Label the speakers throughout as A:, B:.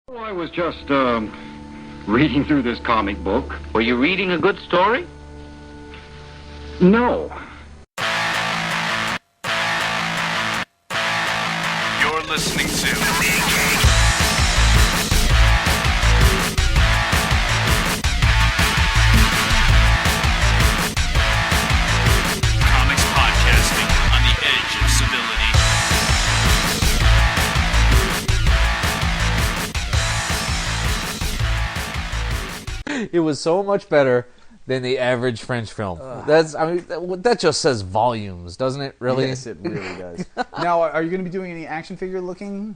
A: Oh, I was just, reading through this comic book.
B: Were you reading a good story?
A: No.
C: You're listening to Comics Podcasting on the edge of civility.
D: It was so much better than the average French film. That just says volumes, doesn't it? Really?
E: Yes, it really does. Now, are you going to be doing any action figure looking?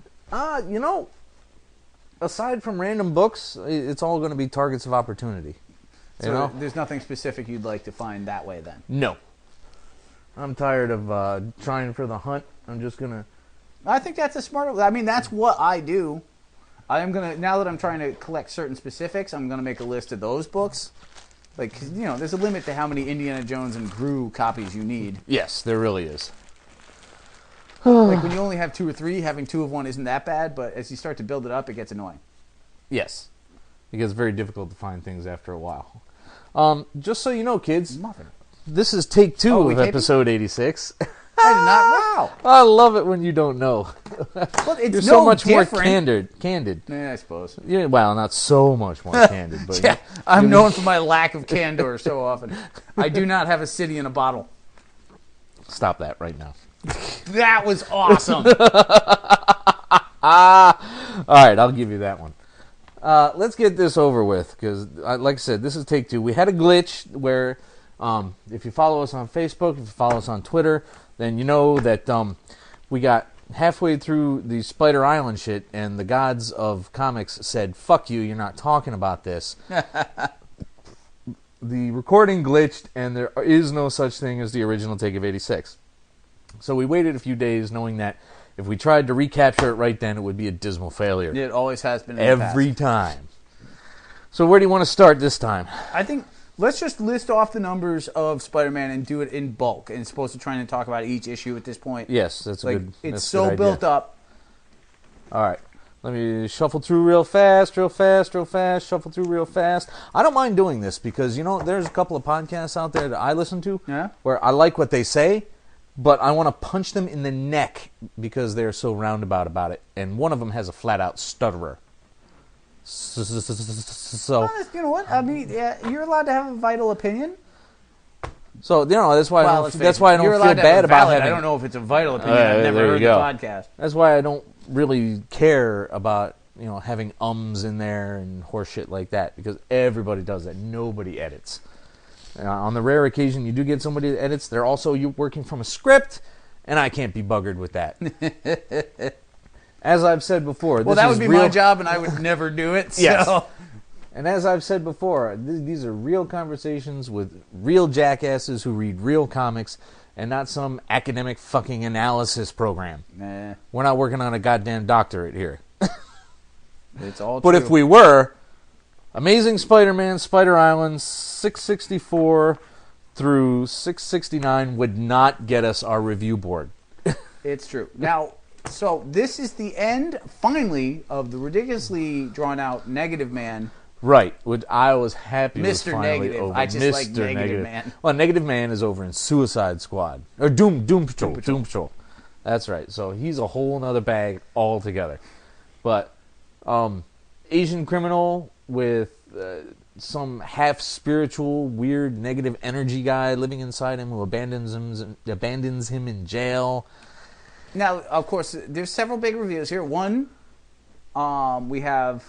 D: Aside from random books, it's all going to be targets of opportunity.
E: So there's nothing specific you'd like to find that way then?
D: No. I'm tired of trying for the hunt. I'm just going to...
E: I think that's a smart... I mean, that's what I do. I am going to... Now that I'm trying to collect certain specifics, I'm going to make a list of those books. Like, 'cause, there's a limit to how many Indiana Jones and Gru copies you need.
D: Yes, there really is.
E: Like, when you only have 2 or 3, having 2 of one isn't that bad, but as you start to build it up, it gets annoying.
D: Yes. It gets very difficult to find things after a while. Just so you know, kids, this is take 2 of episode 86.
E: I did not... Wow.
D: I love it when you don't know.
E: Well, it's
D: You're so much
E: different.
D: more candid.
E: Yeah, I suppose.
D: Yeah, well, not so much more candid, but
E: Yeah, I'm known for my lack of candor so often. I do not have a city in a bottle.
D: Stop that right now.
E: That was awesome.
D: All right, I'll give you that one. Let's get this over with, because, like I said, this is take 2. We had a glitch where, if you follow us on Facebook, if you follow us on Twitter, then you know that we got halfway through the Spider Island shit, and the gods of comics said, "Fuck you, you're not talking about this." The recording glitched, and there is no such thing as the original take of 86. So we waited a few days, knowing that if we tried to recapture it right then, it would be a dismal failure.
E: It always has been in the past.
D: Every time. So where do you want to start this time?
E: I think let's just list off the numbers of Spider-Man and do it in bulk. And it's supposed to try and talk about each issue at this point.
D: Yes, that's a good.
E: It's
D: that's
E: so
D: a good
E: built
D: idea.
E: up.
D: All right. Let me shuffle through real fast, shuffle through real fast. I don't mind doing this because, there's a couple of podcasts out there that I listen to where I like what they say, but I want to punch them in the neck because they're so roundabout about it. And one of them has a flat-out stutterer. So,
E: Well, you know what? I mean, you're allowed to have a vital opinion.
D: So that's why I don't
E: You're allowed
D: feel
E: to have
D: bad
E: a
D: about
E: valid,
D: having.
E: I don't know if it's a vital opinion. I've never
D: there
E: heard
D: you
E: the
D: go.
E: podcast.
D: That's why I don't really care about having ums in there and horse shit like that, because everybody does that. Nobody edits. On the rare occasion you do get somebody that edits, they're also working from a script, and I can't be buggered with that. As I've said before,
E: Well, that would be my job, and I would never do it. So.
D: Yes. And as I've said before, these are real conversations with real jackasses who read real comics, and not some academic fucking analysis program.
E: Nah.
D: We're not working on a goddamn doctorate here.
E: It's all
D: But
E: true.
D: if we were, Amazing Spider-Man, Spider Island, 664 through 669 would not get us our review board.
E: It's true. Now, so this is the end, finally, of the ridiculously drawn-out Negative Man.
D: Right, which I was happy was
E: Mr.
D: finally
E: Negative.
D: over.
E: I just
D: Mr.
E: like Negative Man.
D: Well, Negative Man is over in Suicide Squad. Or Doom Patrol. That's right. So he's a whole nother bag altogether. But Asian criminal with some half-spiritual, weird, negative energy guy living inside him who abandons him in jail.
E: Now, of course, there's several big reviews here. One, we have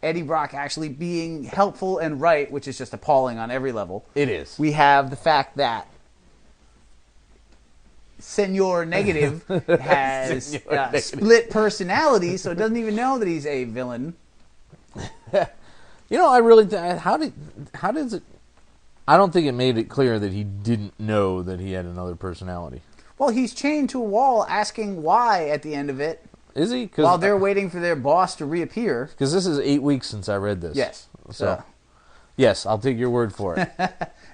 E: Eddie Brock actually being helpful and right, which is just appalling on every level.
D: It is.
E: We have the fact that Senor Negative has split personality, so it doesn't even know that he's a villain.
D: I really how does it? I don't think it made it clear that he didn't know that he had another personality.
E: Well, he's chained to a wall, asking why at the end of it.
D: Is he?
E: While they're waiting for their boss to reappear.
D: Because this is 8 weeks since I read this.
E: Yes.
D: So, yes, I'll take your word for it.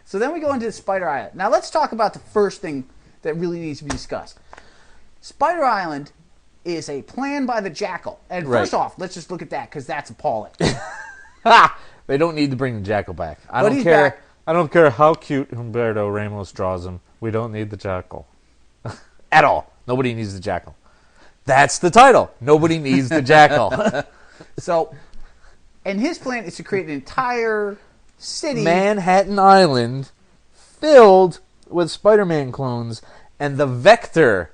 E: So then we go into Spider Island. Now let's talk about the first thing that really needs to be discussed. Spider Island is a plan by the Jackal. And
D: Right.
E: first off, let's just look at that, because that's appalling.
D: They don't need to bring the Jackal back. I
E: But
D: don't
E: he's
D: care.
E: back.
D: I don't care how cute Humberto Ramos draws him. We don't need the Jackal at all. Nobody needs the Jackal. That's the title. Nobody needs the Jackal.
E: So, and his plan is to create an entire city.
D: Manhattan Island filled with Spider-Man clones, and the vector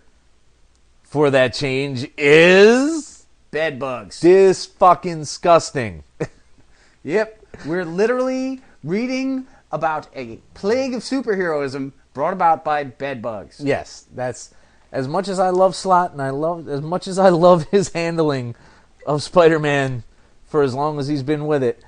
D: for that change is
E: Bed bugs.
D: disgusting.
E: Yep. We're literally reading about a plague of superheroism brought about by bed bugs.
D: Yes, that's as much as I love Slott, and as much as I love his handling of Spider-Man for as long as he's been with it.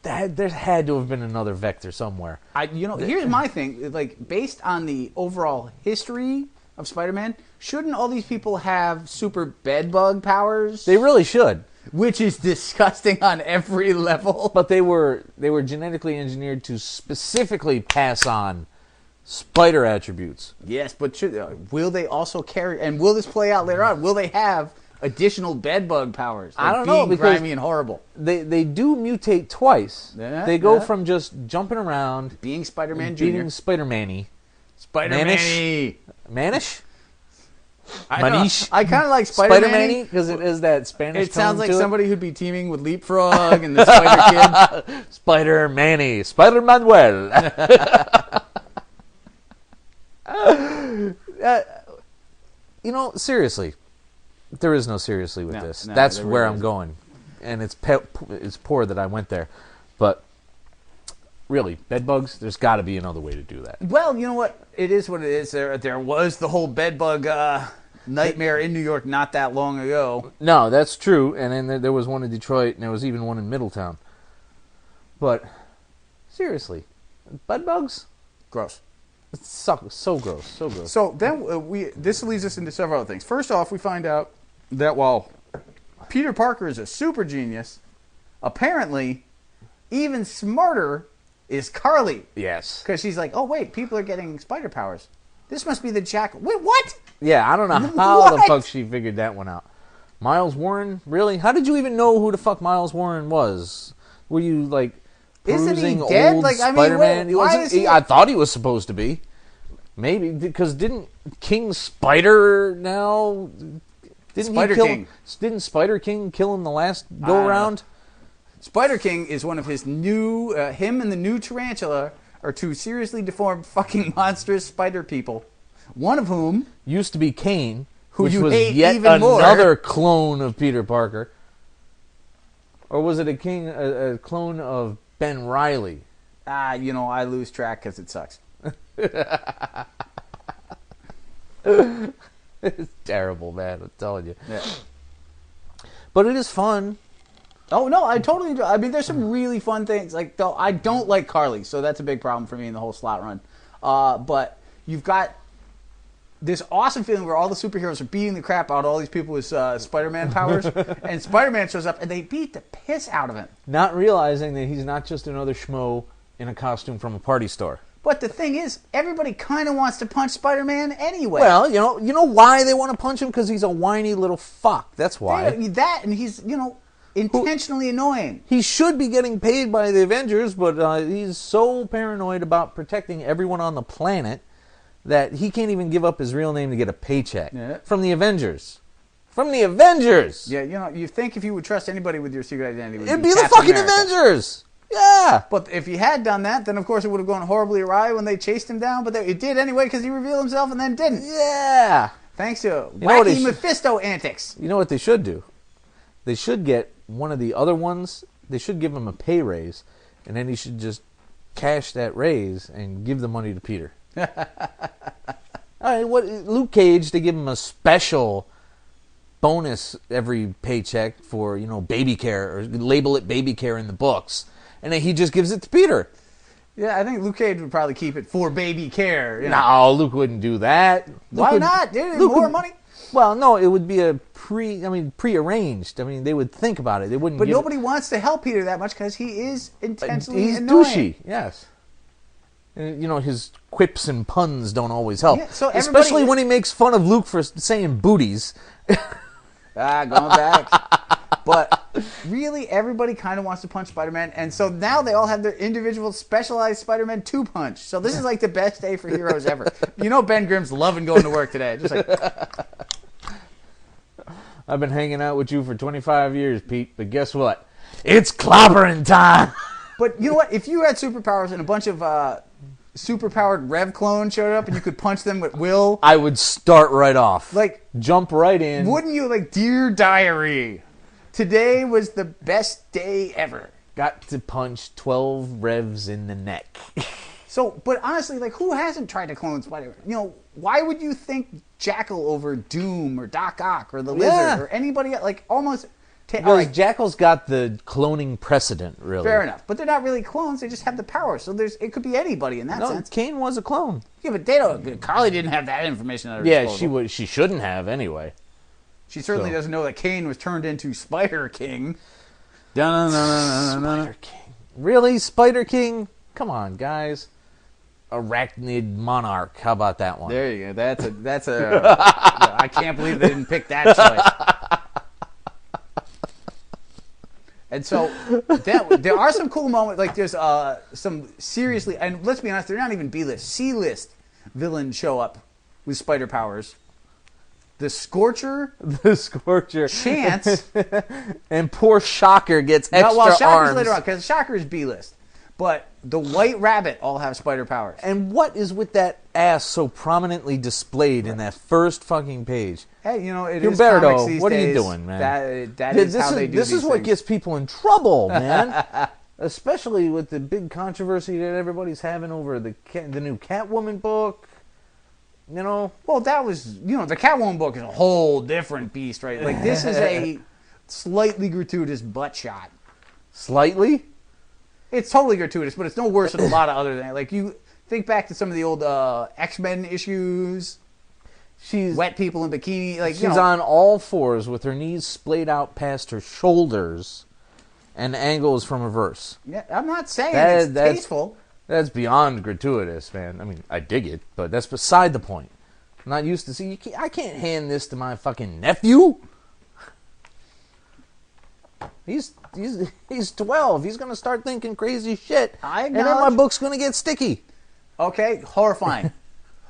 D: There had to have been another vector somewhere.
E: Here's my thing. Like, based on the overall history of Spider-Man, shouldn't all these people have super bed bug powers?
D: They really should.
E: Which is disgusting on every level.
D: But they were genetically engineered to specifically pass on spider attributes.
E: Yes, but will they also carry, and will this play out later on, will they have additional bed bug powers? Like
D: I don't know,
E: being
D: because
E: grimy and horrible.
D: They do mutate twice.
E: Yeah,
D: they go
E: yeah.
D: from just jumping around,
E: Being Spider-Man Jr.
D: beating Spider-Manny.
E: Spider-Manny.
D: Manish?
E: I don't know.
D: Manish?
E: I kind of like Spider-Manny.
D: Spider-Manny? Because it is that Spanish
E: It sounds
D: tone
E: like
D: to it.
E: somebody who'd be teaming with Leapfrog and the Spider Kid.
D: Spider-Manny. Spider-Manuel. Seriously. There is no seriously with this.
E: No,
D: That's
E: there
D: where
E: really
D: I'm
E: isn't.
D: going. And it's poor that I went there. But really, bed bugs, there's got to be another way to do that.
E: Well, you know what? It is what it is. There was the whole bed bug nightmare in New York not that long ago.
D: No, that's true. And then there was one in Detroit, and there was even one in Middletown. But seriously, bed bugs?
E: Gross.
D: It's so gross, so gross.
E: So then this leads us into several other things. First off, we find out that while Peter Parker is a super genius, apparently even smarter is Carly.
D: Yes.
E: Because she's like, oh, wait, people are getting spider powers. This must be the Jackal. Wait, what?
D: Yeah, I don't know how the
E: What?
D: fuck she figured that one out. Miles Warren? Really? How did you even know who the fuck Miles Warren was? Were you, like,
E: Isn't he
D: perusing
E: dead?
D: old
E: Like, I mean,
D: Spider-Man?
E: why
D: Wasn't
E: is he-
D: I thought he was supposed to be. Maybe, because didn't King Spider now... Didn't Spider King kill him the last go-around?
E: Spider King is one of his new, him and the new tarantula are two seriously deformed fucking monstrous spider people. One of whom...
D: Used to be Kane,
E: Who
D: which
E: you
D: was
E: hate
D: yet
E: even more.
D: another clone of Peter Parker. Or was it a clone of Ben Reilly?
E: I lose track because it sucks.
D: It's terrible, man. I'm telling you.
E: Yeah.
D: But it is fun.
E: Oh, no, I totally enjoy. I mean, there's some really fun things. Like, though, I don't like Carly, so that's a big problem for me in the whole slot run. But you've got this awesome feeling where all the superheroes are beating the crap out of all these people with Spider-Man powers, and Spider-Man shows up, and they beat the piss out of him.
D: Not realizing that he's not just another schmo in a costume from a party store.
E: But the thing is, everybody kind of wants to punch Spider-Man anyway.
D: Well, you know why they want to punch him? Because he's a whiny little fuck. That's why.
E: That, and he's, intentionally annoying.
D: He should be getting paid by the Avengers, but he's so paranoid about protecting everyone on the planet that he can't even give up his real name to get a paycheck from the Avengers. From the Avengers!
E: Yeah, you think if you would trust anybody with your secret identity,
D: It'd be the
E: Captain
D: fucking
E: America.
D: Avengers! Yeah!
E: But if he had done that, then of course it would have gone horribly awry when they chased him down, but it did anyway because he revealed himself and then didn't.
D: Yeah!
E: Thanks to
D: know what
E: wacky
D: he
E: Mephisto antics.
D: You know what they should do? They should get one of the other ones, they should give him a pay raise, and then he should just cash that raise and give the money to Peter. All right, Luke Cage, they give him a special bonus every paycheck for, baby care, or label it baby care in the books, and then he just gives it to Peter.
E: Yeah, I think Luke Cage would probably keep it for baby care.
D: No, Luke wouldn't do that.
E: Why not? Dude, more money.
D: Well, no, it would be prearranged. I mean, they would think about it. They wouldn't.
E: But
D: give
E: nobody wants to help Peter that much because he is intentionally
D: He's
E: annoying.
D: douchey. Yes. his quips and puns don't always help.
E: Yeah, so
D: especially when he makes fun of Luke for saying booties.
E: Going back. But really, everybody kind of wants to punch Spider-Man, and so now they all have their individual specialized Spider-Man 2 punch. So this is like the best day for heroes ever. Ben Grimm's loving going to work today. Just like,
D: I've been hanging out with you for 25 years, Pete, but guess what? It's clobbering time!
E: But you know what? If you had superpowers and a bunch of superpowered Rev clones showed up and you could punch them at will,
D: I would start right off.
E: Like,
D: jump right in.
E: Wouldn't you? Like, dear diary, today was the best day ever.
D: Got to punch 12 Revs in the neck.
E: So, but honestly, like, who hasn't tried to clone Spider-Man? Why would you think Jackal over Doom or Doc Ock or the Lizard or anybody else? Like, almost...
D: Because Jackal's got the cloning precedent, really.
E: Fair enough. But they're not really clones. They just have the power. So it could be anybody in that sense.
D: Kane was a clone.
E: Yeah, but they don't... Carly didn't have that information at her disposal.
D: She shouldn't have, anyway.
E: She certainly doesn't know that Kane was turned into Spider King.
D: Spider King. Really? Spider King? Come on, guys. Arachnid Monarch. How about that one?
E: There you go. That's a I can't believe they didn't pick that choice. And so there are some cool moments. Like there's some seriously, and let's be honest, they're not even B-list, C-list villains show up with spider powers. The Scorcher. Chance.
D: And poor Shocker gets extra
E: Shocker's
D: arms.
E: later on, because Shocker is B-list. But the White Rabbit all have spider powers.
D: And what is with that ass so prominently displayed in that first fucking page?
E: Hey, it
D: is
E: Humberto,
D: comics these what days. Are you doing, man?
E: That is how they do
D: This is
E: these
D: what
E: things.
D: gets people in trouble, man. Especially with the big controversy that everybody's having over the new Catwoman book.
E: Well, that was, the Catwoman book is a whole different beast, right? Like, this is a slightly gratuitous butt shot.
D: Slightly?
E: It's totally gratuitous, but it's no worse than a lot of other things. Like, you think back to some of the old X-Men issues. She's wet people in bikini. Like,
D: she's on all fours with her knees splayed out past her shoulders and angles from reverse.
E: Yeah, I'm not saying it's tasteful.
D: That's beyond gratuitous, man. I mean, I dig it, but that's beside the point. I'm not used to see. I can't hand this to my fucking nephew. He's 12. He's gonna start thinking crazy shit, and then my book's gonna get sticky.
E: Okay, horrifying,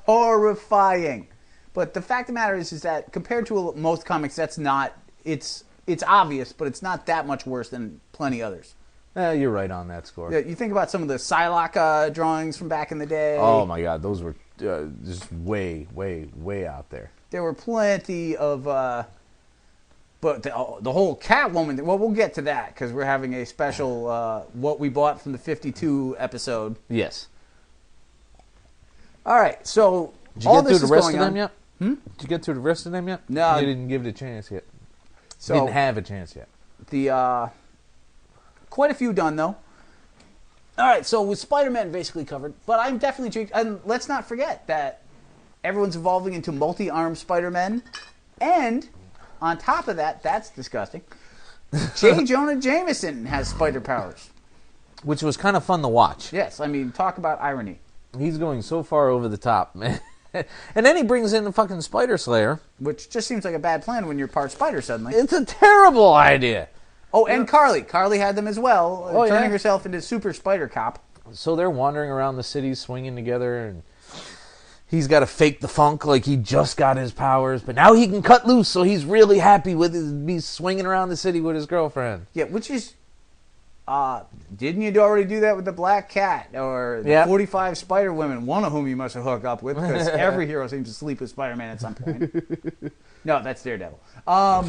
E: horrifying. But the fact of the matter is that compared to most comics, that's not. It's obvious, but it's not that much worse than plenty others.
D: You're right on that score.
E: Yeah, you think about some of the Psylocke drawings from back in the day.
D: Oh my God, those were just way, way, way out there.
E: There were plenty of, but the whole Catwoman thing, well, we'll get to that because we're having a special what we bought from the 52 episode.
D: Yes.
E: All right, so
D: did you
E: all
D: get
E: this
D: through the rest of them
E: on.
D: yet? Did you get through the rest of them yet?
E: No,
D: you didn't give it a chance yet.
E: So
D: didn't have a chance yet.
E: The quite a few done though. All right, so with Spider-Man basically covered, but I'm definitely intrigued. And let's not forget that everyone's evolving into multi-armed Spider-Men, and on top of that, that's disgusting. J. Jonah Jameson has spider powers,
D: which was kind of fun to watch.
E: Yes, I mean, talk about irony.
D: He's going so far over the top, man. And then he brings in the fucking Spider Slayer,
E: which just seems like a bad plan when you're part spider suddenly.
D: It's a terrible idea.
E: Oh, and Carly. Carly had them as well, turning herself into Super Spider Cop.
D: So they're wandering around the city swinging together, and he's got to fake the funk like he just got his powers, but now he can cut loose, so he's really happy with he's swinging around the city with his girlfriend.
E: Yeah, which is... didn't you already do that with the Black Cat or the 45 Spider Women, one of whom you must have hooked up with, because every hero seems to sleep with Spider-Man at some point. No, that's Daredevil.
D: Are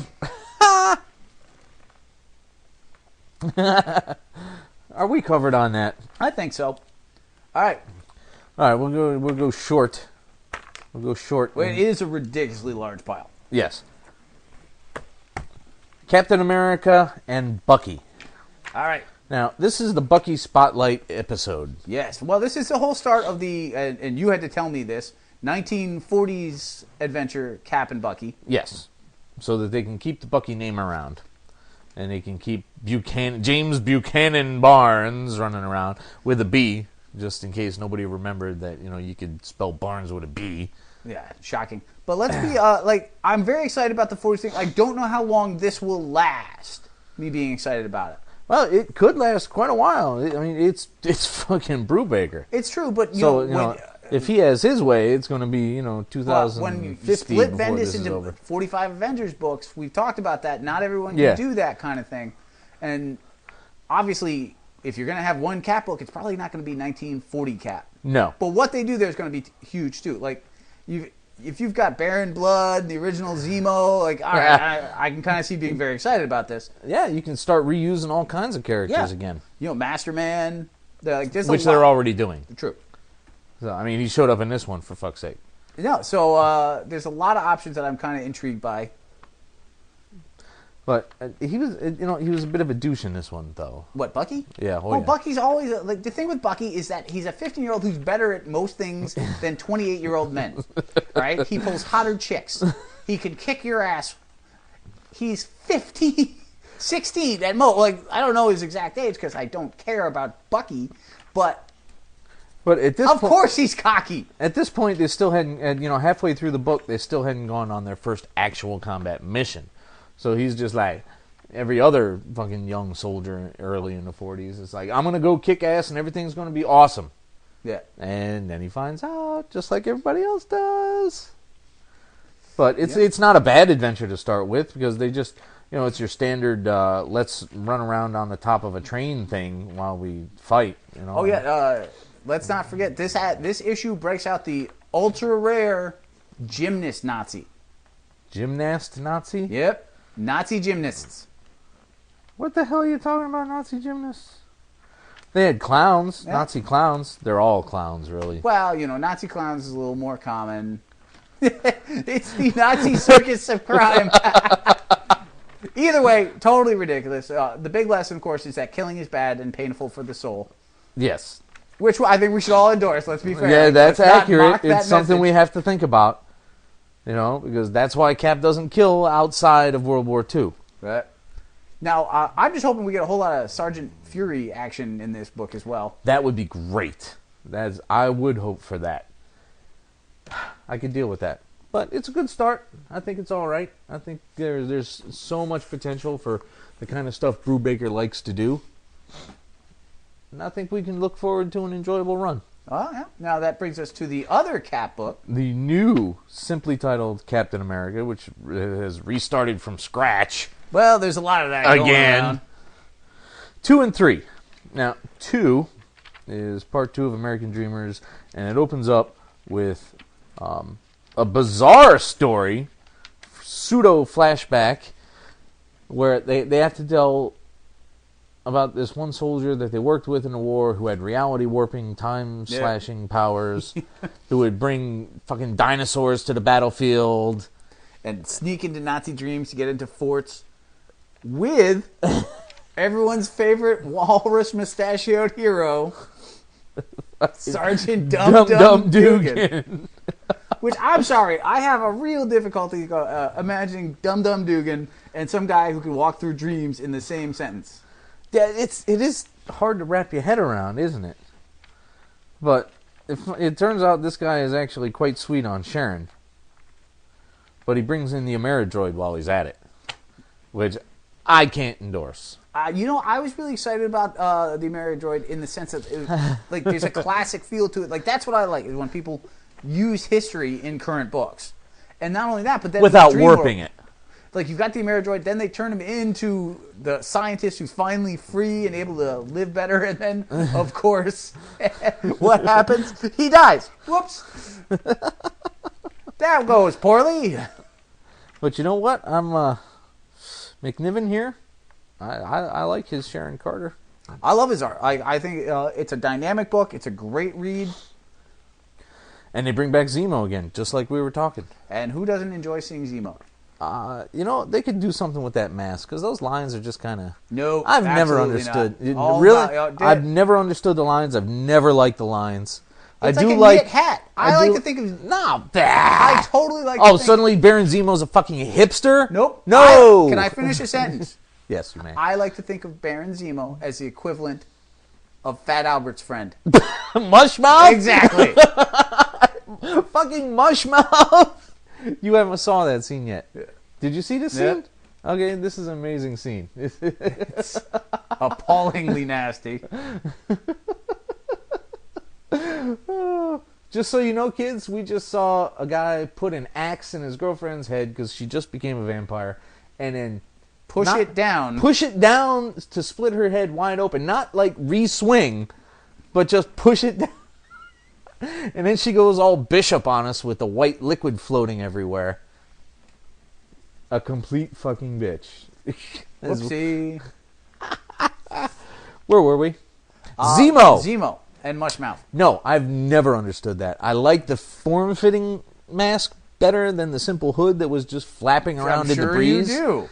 D: we covered on that?
E: I think so. All right,
D: we'll go short. We'll go short.
E: Well, it is a ridiculously large pile.
D: Yes. Captain America and Bucky.
E: All right.
D: Now, this is the Bucky Spotlight episode.
E: Yes. Well, this is the whole start of the, and you had to tell me this, 1940s adventure Cap and Bucky.
D: Yes. So that they can keep the Bucky name around. And they can keep James Buchanan Barnes running around with a B, just in case nobody remembered that you could spell Barnes with a B.
E: Yeah, shocking. But let's be I'm very excited about the 40s thing. I don't know how long this will last. Me being excited about it.
D: Well, it could last quite a while. I mean, it's fucking Brubaker.
E: It's true, but
D: if he has his way, it's going to be 2000.
E: When you split Bendis into 45 Avengers books, we've talked about that. Not everyone can do that kind of thing, and obviously, if you're going to have one Cap book, it's probably not going to be 1940 Cap.
D: No.
E: But what they do there is going to be huge too. Like if you've got Baron Blood, the original Zemo, all right, I can kind of see being very excited about this.
D: Yeah, you can start reusing all kinds of characters again.
E: Masterman,
D: which they're already doing.
E: True.
D: So I mean, he showed up in this one for fuck's sake.
E: No, so there's a lot of options that I'm kind of intrigued by.
D: But he was a bit of a douche in this one, though.
E: What, Bucky?
D: Yeah.
E: Bucky's always the thing with Bucky is that he's a 15-year-old who's better at most things than 28-year-old men. Right? He pulls hotter chicks. He can kick your ass. He's 15, 16 at most. I don't know his exact age because I don't care about Bucky, but
D: at this
E: of course he's cocky.
D: At this point, they still hadn't. Halfway through the book, they still hadn't gone on their first actual combat mission. So he's just like every other fucking young soldier early in the 40s. It's like, I'm going to go kick ass and everything's going to be awesome.
E: Yeah.
D: And then he finds out, just like everybody else does. But it's not a bad adventure to start with because they just, it's your standard let's run around on the top of a train thing while we fight.
E: Oh, yeah. Let's not forget, this issue breaks out the ultra-rare gymnast Nazi.
D: Gymnast Nazi?
E: Yep. Nazi gymnasts.
D: What the hell are you talking about, Nazi gymnasts? They had clowns, Nazi clowns. They're all clowns, really.
E: Well, Nazi clowns is a little more common. It's the Nazi circus of crime. Either way, totally ridiculous. The big lesson, of course, is that killing is bad and painful for the soul.
D: Yes.
E: Which I think we should all endorse, let's be fair.
D: Yeah, that's accurate. It's something
E: message.
D: we have to think about. Because that's why Cap doesn't kill outside of World War II.
E: Right. Now, I'm just hoping we get a whole lot of Sergeant Fury action in this book as well.
D: That would be great. I would hope for that. I could deal with that. But it's a good start. I think it's all right. I think there's so much potential for the kind of stuff Brubaker likes to do. And I think we can look forward to an enjoyable run.
E: Oh, yeah. Now that brings us to the other Cap book.
D: The new, simply titled Captain America, which has restarted from scratch.
E: Well, there's a lot of that going on.
D: 2 and 3. Now, 2 is part 2 of American Dreamers, and it opens up with a bizarre story, pseudo-flashback, where they have to tell about this one soldier that they worked with in the war who had reality warping, time slashing powers, who would bring fucking dinosaurs to the battlefield
E: and sneak into Nazi dreams to get into forts with everyone's favorite walrus mustachioed hero, Sergeant Dum Dugan. Which, I'm sorry, I have a real difficulty imagining Dum Dugan and some guy who can walk through dreams in the same sentence.
D: Yeah, it is hard to wrap your head around, isn't it? But it turns out this guy is actually quite sweet on Sharon. But he brings in the Ameridroid while he's at it, which I can't endorse.
E: I was really excited about the Ameridroid in the sense that there's a classic feel to it. Like, that's what I like, is when people use history in current books. And not only that, but then
D: without warping it.
E: Like, you've got the Ameridroid, then they turn him into the scientist who's finally free and able to live better, and then, of course, what happens? He dies. Whoops. That goes poorly.
D: But you know what? I'm McNiven here. I like his Sharon Carter.
E: I love his art. I think it's a dynamic book. It's a great read.
D: And they bring back Zemo again, just like we were talking.
E: And who doesn't enjoy seeing Zemo?
D: They could do something with that mask, because those lines are just kind of...
E: No,
D: I've never understood. I've never understood the lines. I've never liked the lines.
E: It's like a knit hat. I like to think of...
D: Not bad.
E: I totally like to think...
D: suddenly Baron Zemo's a fucking hipster?
E: Nope.
D: No!
E: Can I finish a sentence?
D: Yes, you may.
E: I like to think of Baron Zemo as the equivalent of Fat Albert's friend.
D: Mushmouth?
E: Exactly.
D: Fucking Mushmouth! You haven't saw that scene yet. Did you see this scene?
E: Yep.
D: Okay, this is an amazing scene.
E: It's appallingly nasty.
D: Just so you know, kids, we just saw a guy put an axe in his girlfriend's head because she just became a vampire, and then
E: Push it down
D: to split her head wide open. Not like re-swing, but just push it down. And then she goes all bishop on us with the white liquid floating everywhere. A complete fucking bitch.
E: Whoopsie.
D: Where were we? Zemo!
E: Zemo and Mushmouth.
D: No, I've never understood that. I like the form-fitting mask better than the simple hood that was just flapping around in the breeze.
E: You do.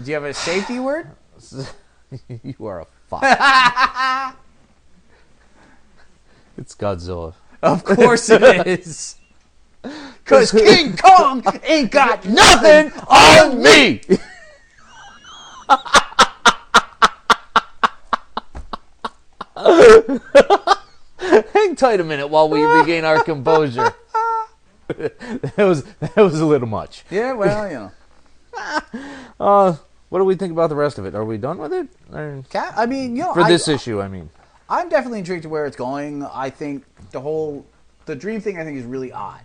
E: Do you have a safety word?
D: You are a fuck. It's Godzilla.
E: Of course it is. Because King Kong ain't got nothing on me.
D: Hang tight a minute while we regain our composure. That was a little much.
E: Yeah, well, you know.
D: What do we think about the rest of it? Are we done with it? Or...
E: I mean, you know,
D: For this issue, I mean.
E: I'm definitely intrigued to where it's going. I think the dream thing I think is really odd.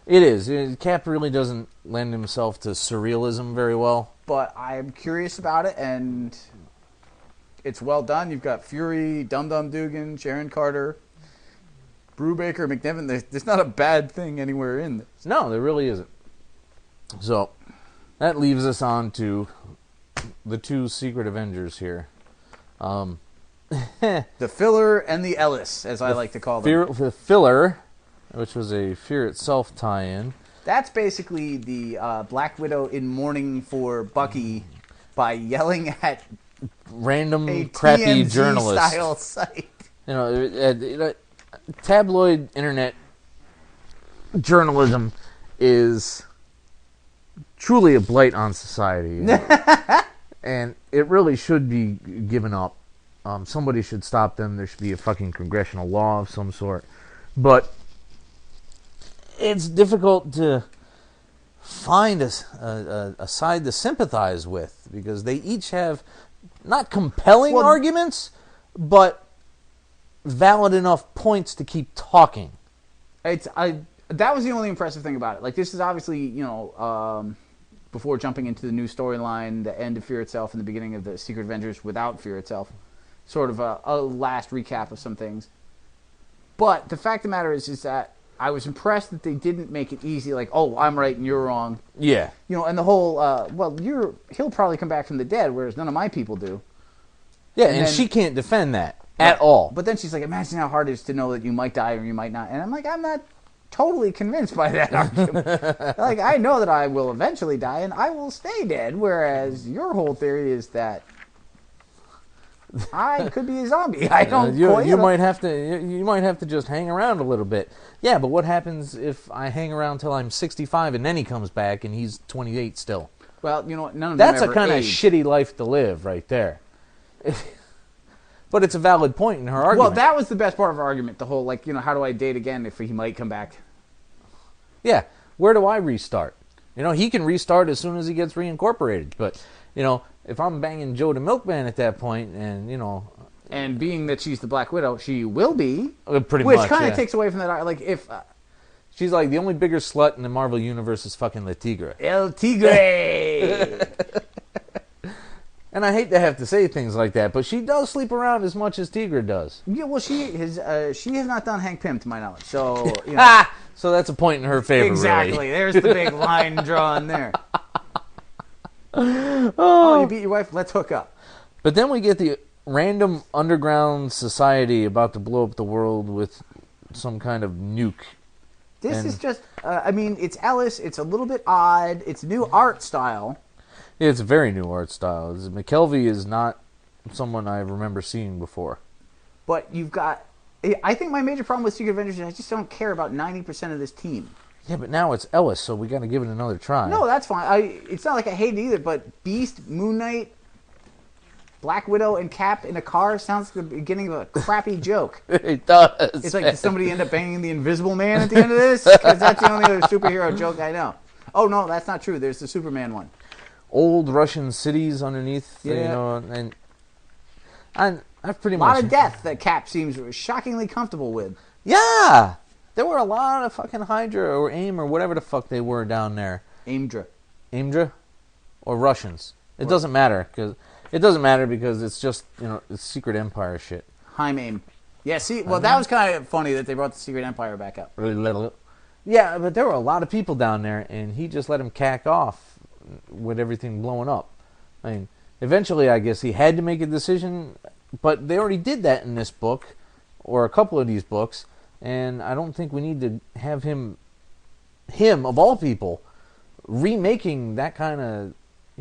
D: It is. Cap really doesn't lend himself to surrealism very well.
E: But I'm curious about it, and it's well done. You've got Fury, Dum Dum Dugan, Sharon Carter, Brubaker, McNevin. There's not a bad thing anywhere in this.
D: No, there really isn't. So, that leaves us on to the two secret Avengers here.
E: The filler and the Ellis, as I like to call them.
D: The filler, which was a Fear Itself tie-in.
E: That's basically the Black Widow in mourning for Bucky by yelling at
D: random
E: a
D: crappy
E: TMZ
D: journalist.
E: style site.
D: You know, tabloid internet journalism is truly a blight on society. You know? And it really should be given up. Somebody should stop them. There should be a fucking congressional law of some sort. But it's difficult to find a side to sympathize with because they each have not compelling arguments, but valid enough points to keep talking.
E: That was the only impressive thing about it. Like, this is obviously, you know, before jumping into the new storyline, the end of Fear Itself and the beginning of the Secret Avengers without Fear Itself, sort of a last recap of some things. But the fact of the matter is that I was impressed that they didn't make it easy, like, oh, I'm right and you're wrong.
D: Yeah.
E: You know, and the whole, he'll probably come back from the dead, whereas none of my people do.
D: Yeah, and she can't defend that at all.
E: But then she's like, imagine how hard it is to know that you might die or you might not. And I'm like, I'm not totally convinced by that argument. Like, I know that I will eventually die and I will stay dead, whereas your whole theory is that I could be a zombie. I don't.
D: You might have to just hang around a little bit. Yeah, but what happens if I hang around till I'm 65 and then he comes back and he's 28 still?
E: Well, you know what? None of them
D: That's a kind of shitty life to live, right there. But it's a valid point in her argument.
E: Well, that was the best part of her argument. The whole, like, you know, how do I date again if he might come back?
D: Yeah, where do I restart? You know, he can restart as soon as he gets reincorporated. But, you know, if I'm banging Joe the Milkman at that point, and, you know...
E: And being that she's the Black Widow, she will be.
D: Pretty much,
E: Which kind of takes away from that. Like, if...
D: she's like, the only bigger slut in the Marvel Universe is fucking La Tigre.
E: El Tigre!
D: And I hate to have to say things like that, but she does sleep around as much as Tigre does.
E: Yeah, well, she has not done Hank Pym, to my knowledge. So, you know.
D: So that's a point in her favor,
E: exactly.
D: Really.
E: There's the big line drawn there. Oh, you beat your wife? Let's hook up.
D: But then we get the random underground society about to blow up the world with some kind of nuke.
E: This is just, I mean, it's Ellis. It's a little bit odd. It's new art style.
D: It's a very new art style. McKelvey is not someone I remember seeing before.
E: But you've got... I think my major problem with Secret Avengers is I just don't care about 90% of this team.
D: Yeah, but now it's Ellis, so we got to give it another try.
E: No, that's fine. It's not like I hate it either, but Beast, Moon Knight, Black Widow and Cap in a car sounds like the beginning of a crappy joke.
D: It does.
E: It's like, did somebody end up banging the Invisible Man at the end of this? Because that's the only other superhero joke I know. Oh, no, that's not true. There's the Superman one.
D: Old Russian cities underneath,
E: Yeah.
D: you know, and I've pretty
E: A
D: much...
E: lot of death that Cap seems shockingly comfortable with.
D: Yeah! There were a lot of fucking Hydra or AIM or whatever the fuck they were down there.
E: Aimdra.
D: AIMDRA? Or Russians. It doesn't matter, because it's just, you know, it's Secret Empire shit.
E: Heim Aim. Yeah, see, well, that was kind of funny that they brought the Secret Empire back up.
D: Yeah, but there were a lot of people down there, and he just let him cack off with everything blowing up. I mean, eventually, I guess he had to make a decision, but they already did that in this book, or a couple of these books, and I don't think we need to have him of all people, remaking that kind of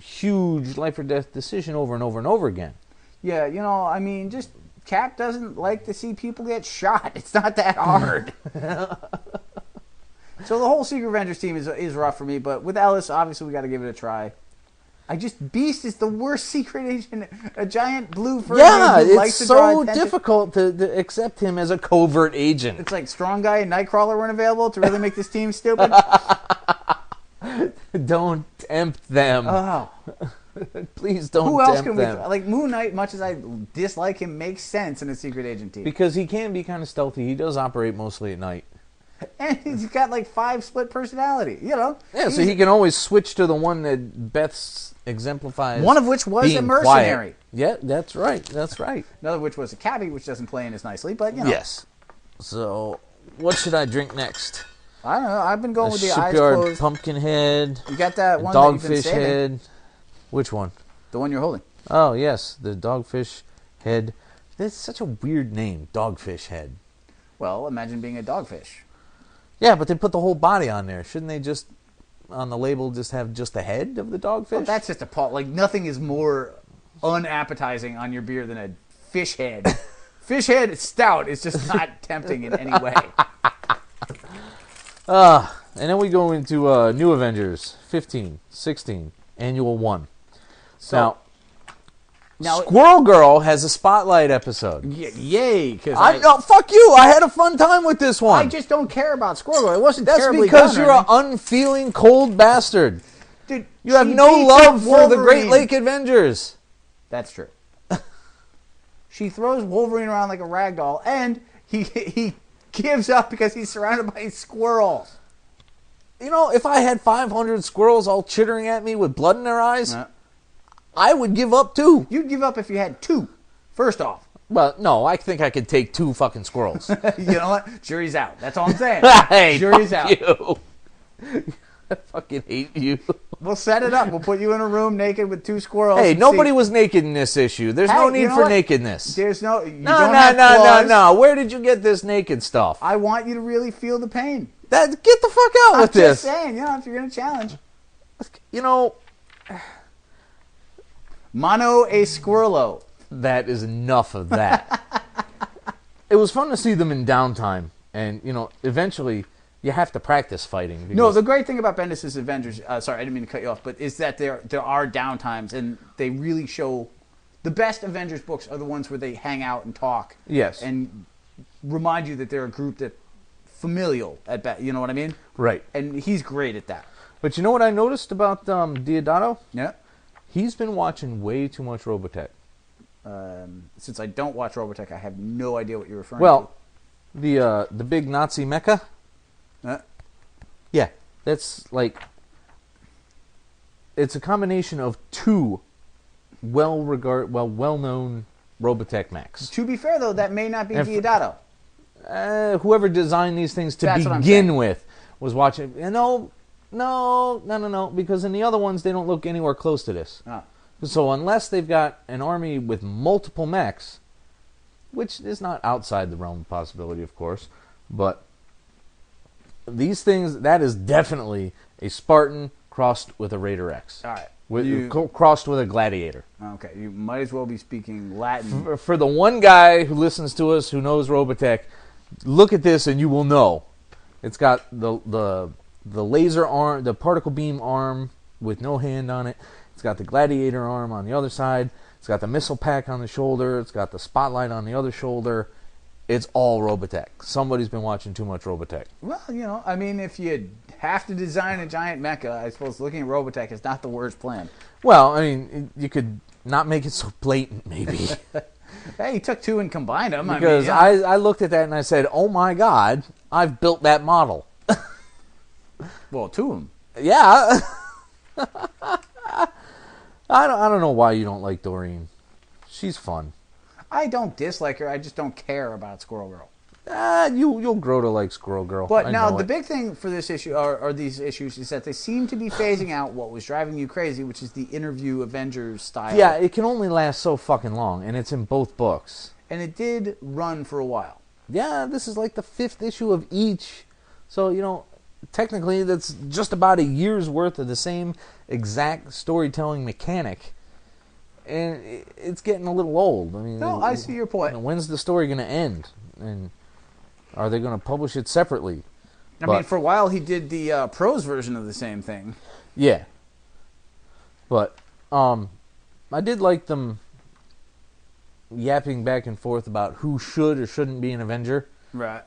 D: huge life or death decision over and over and over again.
E: Yeah, you know, I mean, just Cap doesn't like to see people get shot. It's not that hard. So the whole Secret Avengers team is rough for me, but with Ellis, obviously we got to give it a try. Beast is the worst secret agent, a giant blue fur man who likes to draw
D: so
E: attention.
D: difficult to accept him as a covert agent.
E: It's like Strong Guy and Nightcrawler weren't available to really make this team stupid.
D: Don't tempt them.
E: Oh.
D: Please don't
E: Who else
D: tempt
E: can we...
D: them.
E: Like, Moon Knight, much as I dislike him, makes sense in a secret agent team.
D: Because he can be kind of stealthy. He does operate mostly at night.
E: And he's got, like, 5 split personality, you know?
D: Yeah, so he can always switch to the one that Beth exemplifies.
E: One of which was a
D: being
E: mercenary.
D: quiet. Yeah, that's right. That's right.
E: Another of which was a cabbie, which doesn't play in as nicely, but, you know.
D: Yes. So, what should I drink next?
E: I don't know. I've been going with the eyes
D: Shipyard
E: closed.
D: pumpkin head.
E: You got that one that you've been
D: Dogfish
E: saving.
D: head. Which one?
E: The one you're holding.
D: Oh, yes. The dogfish head. That's such a weird name. Dogfish head.
E: Well, imagine being a dogfish.
D: Yeah, but they put the whole body on there. Shouldn't they just, on the label, just have just the head of the dogfish?
E: Well, that's just a part. Like, nothing is more unappetizing on your beer than a fish head. Fish head stout is just not tempting in any way.
D: And then we go into New Avengers 15, 16, Annual 1.
E: Now,
D: Squirrel Girl has a spotlight episode.
E: Yay! Because
D: No, fuck you! I had a fun time with this one.
E: I just don't care about Squirrel Girl. It wasn't
D: That's
E: terribly
D: because
E: done,
D: you're an
E: right?
D: unfeeling, cold bastard.
E: Dude,
D: You have
E: she
D: no
E: beats
D: love
E: up
D: for the Great
E: Wolverine.
D: Lake Avengers.
E: That's true. She throws Wolverine around like a rag doll, and he gives up because he's surrounded by squirrels.
D: You know, if I had 500 squirrels all chittering at me with blood in their eyes, I would give up too.
E: You'd give up if you had 2. First off.
D: Well, no, I think I could take 2 fucking squirrels.
E: You know what? Jury's out. That's all I'm saying.
D: Hey,
E: Jury's
D: fuck
E: out.
D: you. I fucking hate you.
E: We'll set it up. We'll put you in a room naked with 2 squirrels.
D: Hey,
E: and
D: nobody
E: see.
D: was naked in this issue. There's
E: Hey,
D: no
E: you
D: need
E: know
D: for
E: what?
D: nakedness.
E: There's no... You
D: No.
E: don't have claws.
D: Where did you get this naked stuff?
E: I want you to really feel the pain.
D: Get the fuck out
E: I'm
D: with
E: just
D: this.
E: saying, you know, if you're going to challenge.
D: You know,
E: Mono a squirrelo.
D: that is enough of that. It was fun to see them in downtime. And, you know, eventually you have to practice fighting.
E: No,
D: because-
E: the great thing about Bendis' Avengers, sorry, I didn't mean to cut you off, but is that there are downtimes, and they really show the best Avengers books are the ones where they hang out and talk.
D: Yes.
E: And remind you that they're a group that familial at best. You know what I mean?
D: Right.
E: And he's great at that.
D: But you know what I noticed about Diodato?
E: Yeah.
D: He's been watching way too much Robotech.
E: Since I don't watch Robotech, I have no idea what you're referring
D: Well, the big Nazi mecha.
E: to.
D: Yeah, that's like it's a combination of 2 well-known Robotech mechs.
E: To be fair, though, that may not be
D: And
E: Diodato.
D: Whoever designed these things to
E: That's what I'm
D: begin
E: saying.
D: with was watching. No, because in the other ones they don't look anywhere close to this.
E: Oh.
D: So unless they've got an army with multiple mechs, which is not outside the realm of possibility, of course, but these things, that is definitely a Spartan crossed with a Raider X.
E: All right.
D: Crossed with a Gladiator.
E: Okay, you might as well be speaking Latin.
D: For the one guy who listens to us who knows Robotech, look at this and you will know. It's got the laser arm, the particle beam arm with no hand on it. It's got the Gladiator arm on the other side. It's got the missile pack on the shoulder. It's got the spotlight on the other shoulder. It's all Robotech. Somebody's been watching too much Robotech.
E: Well, I mean, if you have to design a giant mecha, I suppose looking at Robotech is not the worst plan.
D: Well, I mean, you could not make it so blatant, maybe.
E: Hey, you took two and combined them.
D: Because I looked at that and I said, oh my God, I've built that model.
E: Well, two of them.
D: Yeah. I don't know why you don't like Doreen. She's fun.
E: I don't dislike her. I just don't care about Squirrel Girl.
D: You'll grow to like Squirrel Girl.
E: But now the big thing for this issue, or these issues, is that they seem to be phasing out what was driving you crazy, which is the interview Avengers style.
D: Yeah, it can only last so fucking long, and it's in both books.
E: And it did run for a while.
D: Yeah, this is like the 5th issue of each. So, technically that's just about a year's worth of the same exact storytelling mechanic. And it's getting a little old. I mean,
E: no, I see your point.
D: When's the story going to end? And are they going to publish it separately?
E: I mean, for a while he did the prose version of the same thing.
D: Yeah. But I did like them yapping back and forth about who should or shouldn't be an Avenger.
E: Right.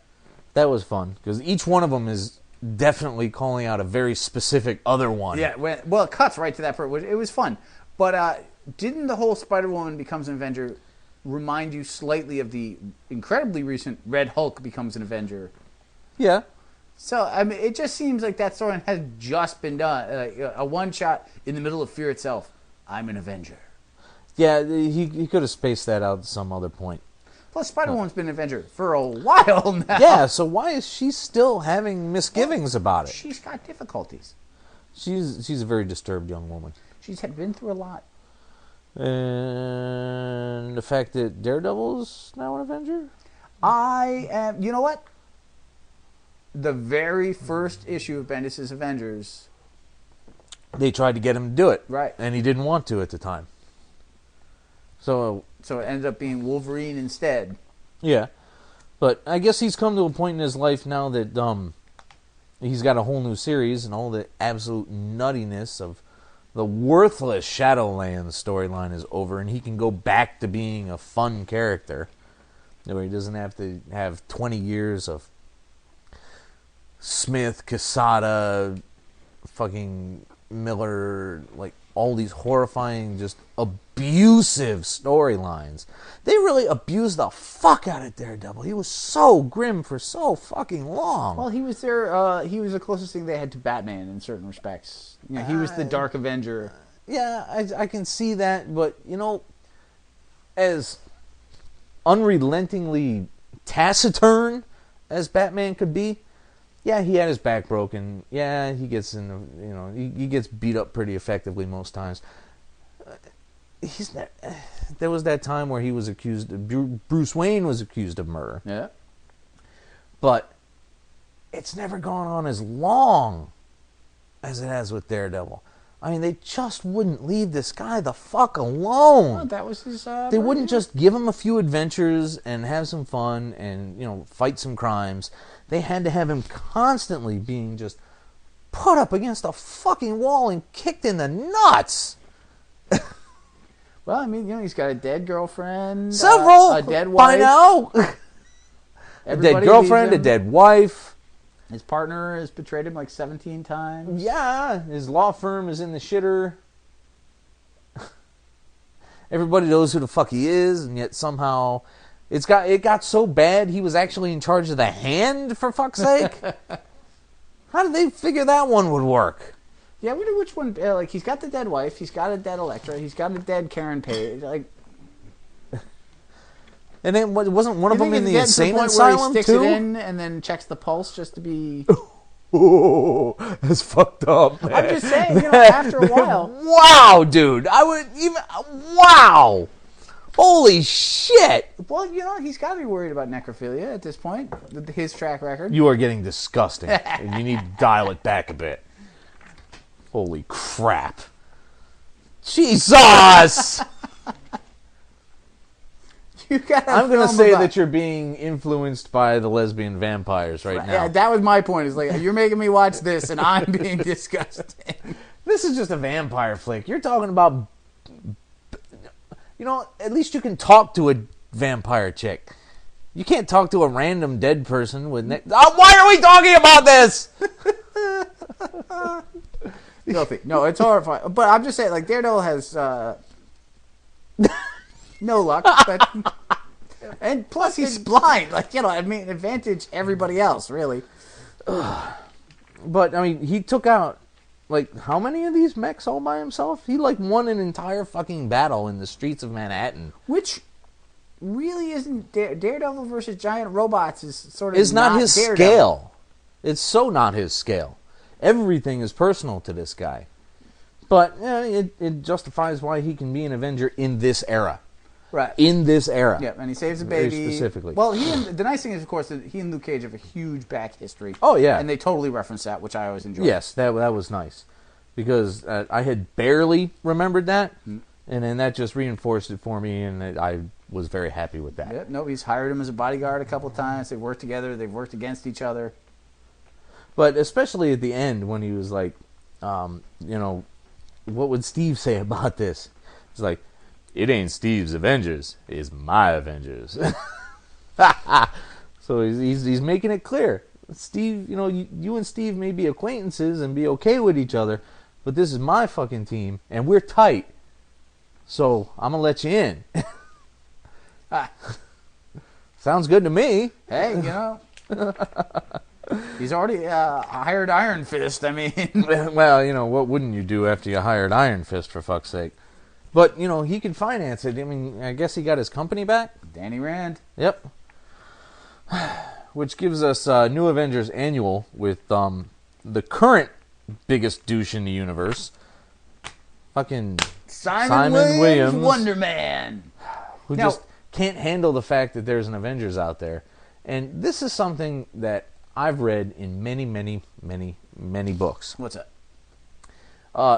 D: That was fun, because each one of them is definitely calling out a very specific other one.
E: Yeah, well, it cuts right to that part. It was fun. But didn't the whole Spider-Woman becomes an Avenger remind you slightly of the incredibly recent Red Hulk becomes an Avenger?
D: Yeah.
E: So, I mean, it just seems like that story has just been done. A one-shot in the middle of Fear itself. I'm an Avenger.
D: Yeah, he could have spaced that out at some other point.
E: Plus, Spider-Woman's been an Avenger for a while now.
D: Yeah, so why is she still having misgivings about it?
E: She's got difficulties.
D: She's a very disturbed young woman.
E: She's been through a lot.
D: And the fact that Daredevil's now an Avenger?
E: I am... You know what? The very first issue of Bendis' Avengers...
D: They tried to get him to do it.
E: Right.
D: And he didn't want to at the time. So
E: it ended up being Wolverine instead.
D: Yeah. But I guess he's come to a point in his life now that he's got a whole new series, and all the absolute nuttiness of the worthless Shadowlands storyline is over, and he can go back to being a fun character where he doesn't have to have 20 years of Smith, Quesada, fucking Miller, like all these horrifying, just abusive storylines. They really abused the fuck out of Daredevil. He was so grim for so fucking long.
E: Well, he was there. He was the closest thing they had to Batman in certain respects. He was the Dark Avenger.
D: Yeah, I can see that, but as unrelentingly taciturn as Batman could be, yeah, he had his back broken. Yeah, he gets he gets beat up pretty effectively most times. There was that time where he was accused. Bruce Wayne was accused of murder.
E: Yeah,
D: but it's never gone on as long as it has with Daredevil. I mean, they just wouldn't leave this guy the fuck alone.
E: well, that was his.
D: They wouldn't just give him a few adventures and have some fun and fight some crimes. They had to have him constantly being just put up against a fucking wall and kicked in the nuts.
E: Well, I mean, he's got a dead girlfriend.
D: Several!
E: A dead wife.
D: By now. A dead girlfriend, a dead wife.
E: His partner has betrayed him like 17 times.
D: Yeah, his law firm is in the shitter. Everybody knows who the fuck he is, and yet somehow it got so bad he was actually in charge of the Hand, for fuck's sake. How did they figure that one would work?
E: Yeah, I wonder which one. Like, he's got the dead wife, he's got a dead Elektra, he's got a dead Karen Page. Like,
D: and then wasn't one of them in the insane
E: where
D: asylum
E: he sticks
D: too?
E: it in and then checks the pulse just to be.
D: Oh, that's fucked up, man.
E: I'm just saying, after a while.
D: Wow, dude. Wow. Holy shit.
E: Well, he's got to be worried about necrophilia at this point, with his track record.
D: You are getting disgusting. And you need to dial it back a bit. Holy crap. Jesus! I'm going to say that you're being influenced by the lesbian vampires right now.
E: Yeah, that was my point. It's like, you're making me watch this, and I'm being disgusting.
D: This is just a vampire flick. You're talking about You know, at least you can talk to a vampire chick. You can't talk to a random dead person with... why are we talking about this?
E: Filthy. No, it's horrifying. But I'm just saying, like, Daredevil has no luck. But, and plus, he's blind. Like, you know, I mean, advantage everybody else, really.
D: But, I mean, he took out, like, how many of these mechs all by himself? He, like, won an entire fucking battle in the streets of Manhattan.
E: Which really isn't... Daredevil versus giant robots is sort of
D: It's not his
E: Daredevil.
D: scale. It's so not his scale. Everything is personal to this guy. But it justifies why he can be an Avenger in this era.
E: Right.
D: In this era.
E: Yeah, and he saves a
D: Very
E: baby.
D: specifically.
E: Well, the nice thing is, of course, that he and Luke Cage have a huge back history.
D: Oh, yeah.
E: And they totally reference that, which I always enjoy.
D: Yes, that was nice. Because I had barely remembered that, and then that just reinforced it for me, and I was very happy with that.
E: Yeah, no, he's hired him as a bodyguard a couple times. They've worked together. They've worked against each other.
D: But especially at the end when he was like, you know, what would Steve say about this? It's like, it ain't Steve's Avengers, it's my Avengers. So he's making it clear. Steve, you know, you and Steve may be acquaintances and be okay with each other, but this is my fucking team, and we're tight. So I'm going to let you in. Sounds good to me.
E: Hey, you know. He's already hired Iron Fist. I mean,
D: well, you know, what wouldn't you do after you hired Iron Fist, for fuck's sake? But, you know, he could finance it. I mean, I guess he got his company back?
E: Danny Rand.
D: Yep. Which gives us New Avengers Annual with the current biggest douche in the universe. Fucking
E: Simon Williams, Wonder Man.
D: Who just can't handle the fact that there's an Avengers out there. And this is something that I've read in many, many, many, many books.
E: What's that?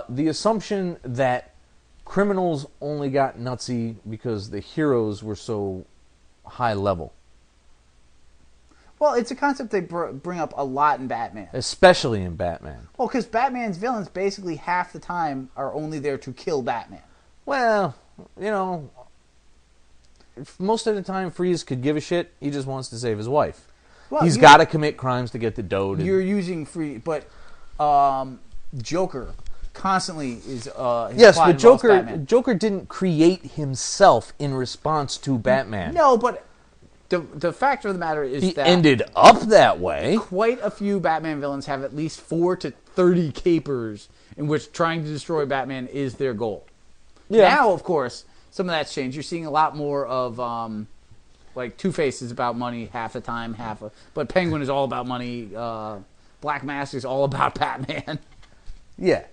D: The assumption that criminals only got nutsy because the heroes were so high level.
E: Well, it's a concept they bring up a lot in Batman.
D: Especially in Batman.
E: Well, because Batman's villains basically half the time are only there to kill Batman.
D: Well, you know, most of the time Freeze could give a shit. He just wants to save his wife.
E: Well,
D: he's got to commit crimes to get the dough.
E: You're using Freeze, but Joker constantly is
D: yes, but Joker didn't create himself in response to Batman.
E: No, but the fact of the matter is
D: he
E: that
D: ended up that way.
E: Quite a few Batman villains have at least 4 to 30 capers in which trying to destroy Batman is their goal. Yeah. Now, of course, some of that's changed. You're seeing a lot more of like Two-Face is about money half the time, but Penguin is all about money. Black Mask is all about Batman.
D: Yeah.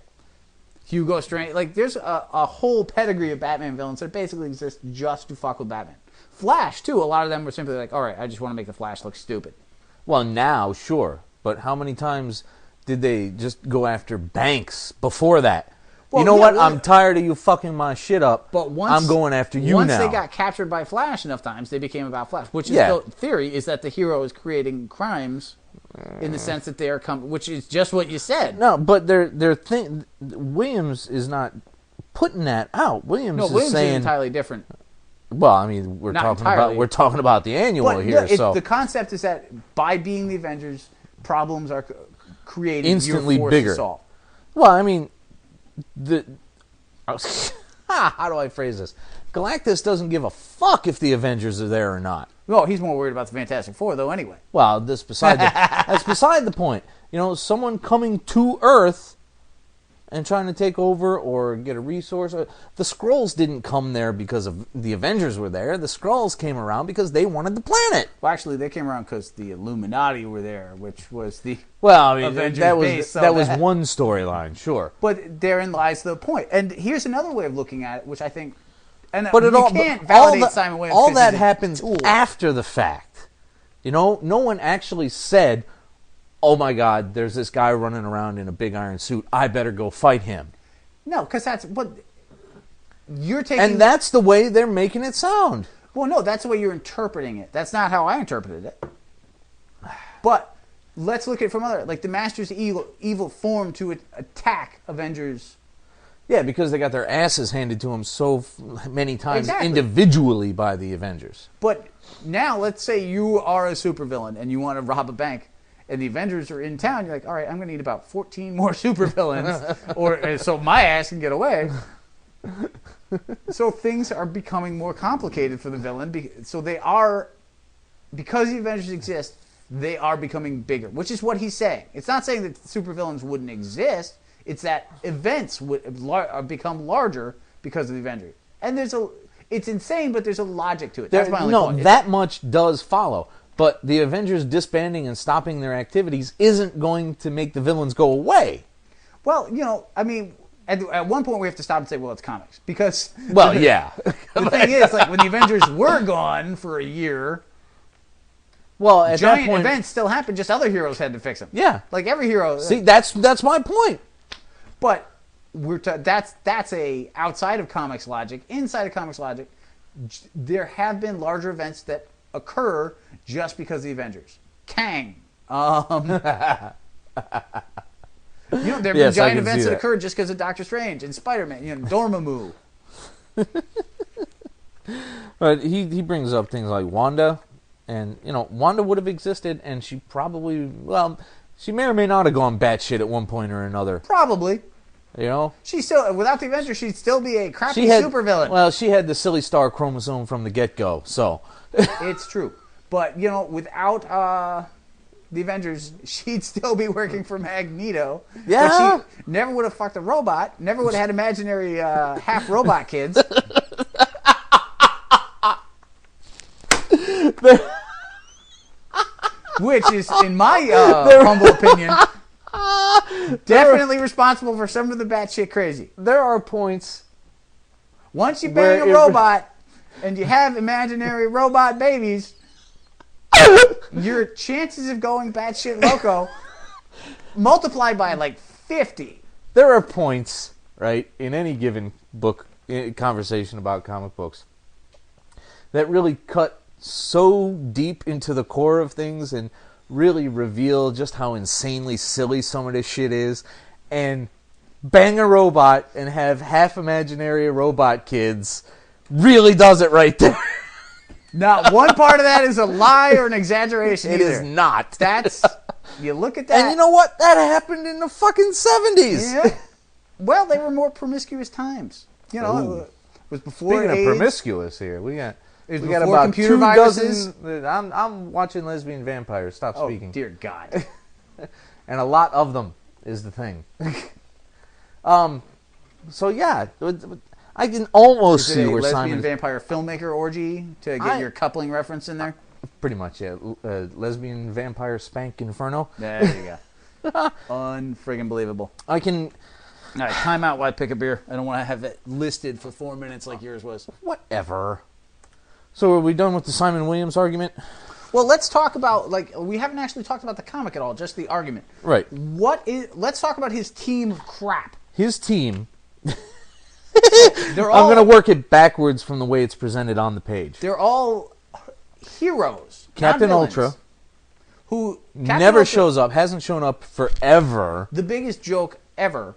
E: Hugo Strange. Like, there's a whole pedigree of Batman villains that basically exist just to fuck with Batman. Flash, too. A lot of them were simply like, all right, I just want to make the Flash look stupid.
D: Well, now, sure. But how many times did they just go after banks before that? Well, you know what? I'm tired of you fucking my shit up. But I'm going after you now.
E: Once they got captured by Flash enough times, they became about Flash. Which is the theory is that the hero is creating crimes in the sense that they are which is just what you said.
D: No, but Williams is not putting that out. Williams is saying
E: is entirely different.
D: Well, I mean, we're talking about the annual here. So
E: the concept is that by being the Avengers, problems are created
D: instantly
E: you're forced
D: bigger.
E: To solve.
D: Well, I mean, how do I phrase this? Galactus doesn't give a fuck if the Avengers are there or not.
E: Well, he's more worried about the Fantastic Four, though. Anyway.
D: Well, that's beside the point. You know, someone coming to Earth and trying to take over or get a resource. The Skrulls didn't come there because of the Avengers were there. The Skrulls came around because they wanted the planet.
E: Well, actually, they came around because the Illuminati were there, which was the
D: Avengers base. That was one storyline, sure.
E: But therein lies the point. And here's another way of looking at it, which I think... And
D: but
E: you can't validate Simon Williams.
D: All that happens after the fact. You know, no one actually said, oh my God, there's this guy running around in a big iron suit. I better go fight him.
E: No, because that's what you're taking.
D: And that's the way they're making it sound.
E: Well, no, that's the way you're interpreting it. That's not how I interpreted it. But let's look at it from other, like the Master's evil form to attack Avengers.
D: Yeah, because they got their asses handed to them so many times
E: Exactly.
D: individually by the Avengers.
E: But now, let's say you are a supervillain and you want to rob a bank, and the Avengers are in town. You're like, all right, I'm going to need about 14 more supervillains, or so my ass can get away. So things are becoming more complicated for the villain. So they are, because the Avengers exist, they are becoming bigger, which is what he's saying. It's not saying that supervillains wouldn't exist. It's that events would become larger because of the Avengers. And it's insane, but there's a logic to it. That's my only point.
D: That much does follow. But the Avengers disbanding and stopping their activities isn't going to make the villains go away.
E: Well, I mean, at one point we have to stop and say, well, it's comics. Because
D: yeah.
E: The thing is, like, when the Avengers were gone for a year,
D: well, at
E: giant
D: that point,
E: events still happened, just other heroes had to fix them.
D: Yeah.
E: Like every hero.
D: See, that's my point.
E: But that's a outside of comics logic. Inside of comics logic, there have been larger events that occur just because of the Avengers. Kang. There have been giant events that occurred just because of Doctor Strange and Spider-Man. Dormammu.
D: But he brings up things like Wanda, and Wanda would have existed, and she probably she may or may not have gone batshit at one point or another.
E: Probably.
D: She
E: still, without the Avengers, she'd still be a crappy supervillain.
D: Well, she had the silly star chromosome from the get-go, so.
E: It's true. But, without the Avengers, she'd still be working for Magneto.
D: Yeah.
E: But she never would have fucked a robot, never would have had imaginary half-robot kids. Which is, in my humble opinion, definitely responsible for some of the batshit crazy.
D: There are points.
E: Once you bang a robot and you have imaginary robot babies, your chances of going batshit loco multiply by like 50.
D: There are points, right, in any given book conversation about comic books that really cut so deep into the core of things and really reveal just how insanely silly some of this shit is, and bang a robot and have half imaginary robot kids really does it right there.
E: Not one part of that is a lie or an exaggeration.
D: It is not.
E: That's, you look at that.
D: And you know what? That happened in the fucking 70s.
E: Yeah. Well, they were more promiscuous times. It was before
D: Speaking
E: AIDS.
D: of promiscuous here, we got
E: before
D: about
E: computer
D: 2
E: viruses.
D: dozen. I'm watching lesbian vampires. Stop speaking.
E: Oh, dear God.
D: And a lot of them is the thing. So yeah, I can almost see where
E: lesbian
D: Simon.
E: vampire filmmaker orgy to get your coupling reference in there.
D: Pretty much, yeah. Lesbian vampire spank inferno.
E: There you go. Unfriggin' believable.
D: I can.
E: All right, time out while I pick a beer. I don't want to have it listed for 4 minutes like yours was.
D: Whatever. So are we done with the Simon Williams argument?
E: Well, let's talk about, we haven't actually talked about the comic at all, just the argument.
D: Right.
E: Let's talk about his team of crap.
D: His team.
E: I'm
D: going to work it backwards from the way it's presented on the page.
E: They're all heroes.
D: Captain
E: not villains,
D: Ultra.
E: Who
D: never shows up, hasn't shown up forever.
E: The biggest joke ever.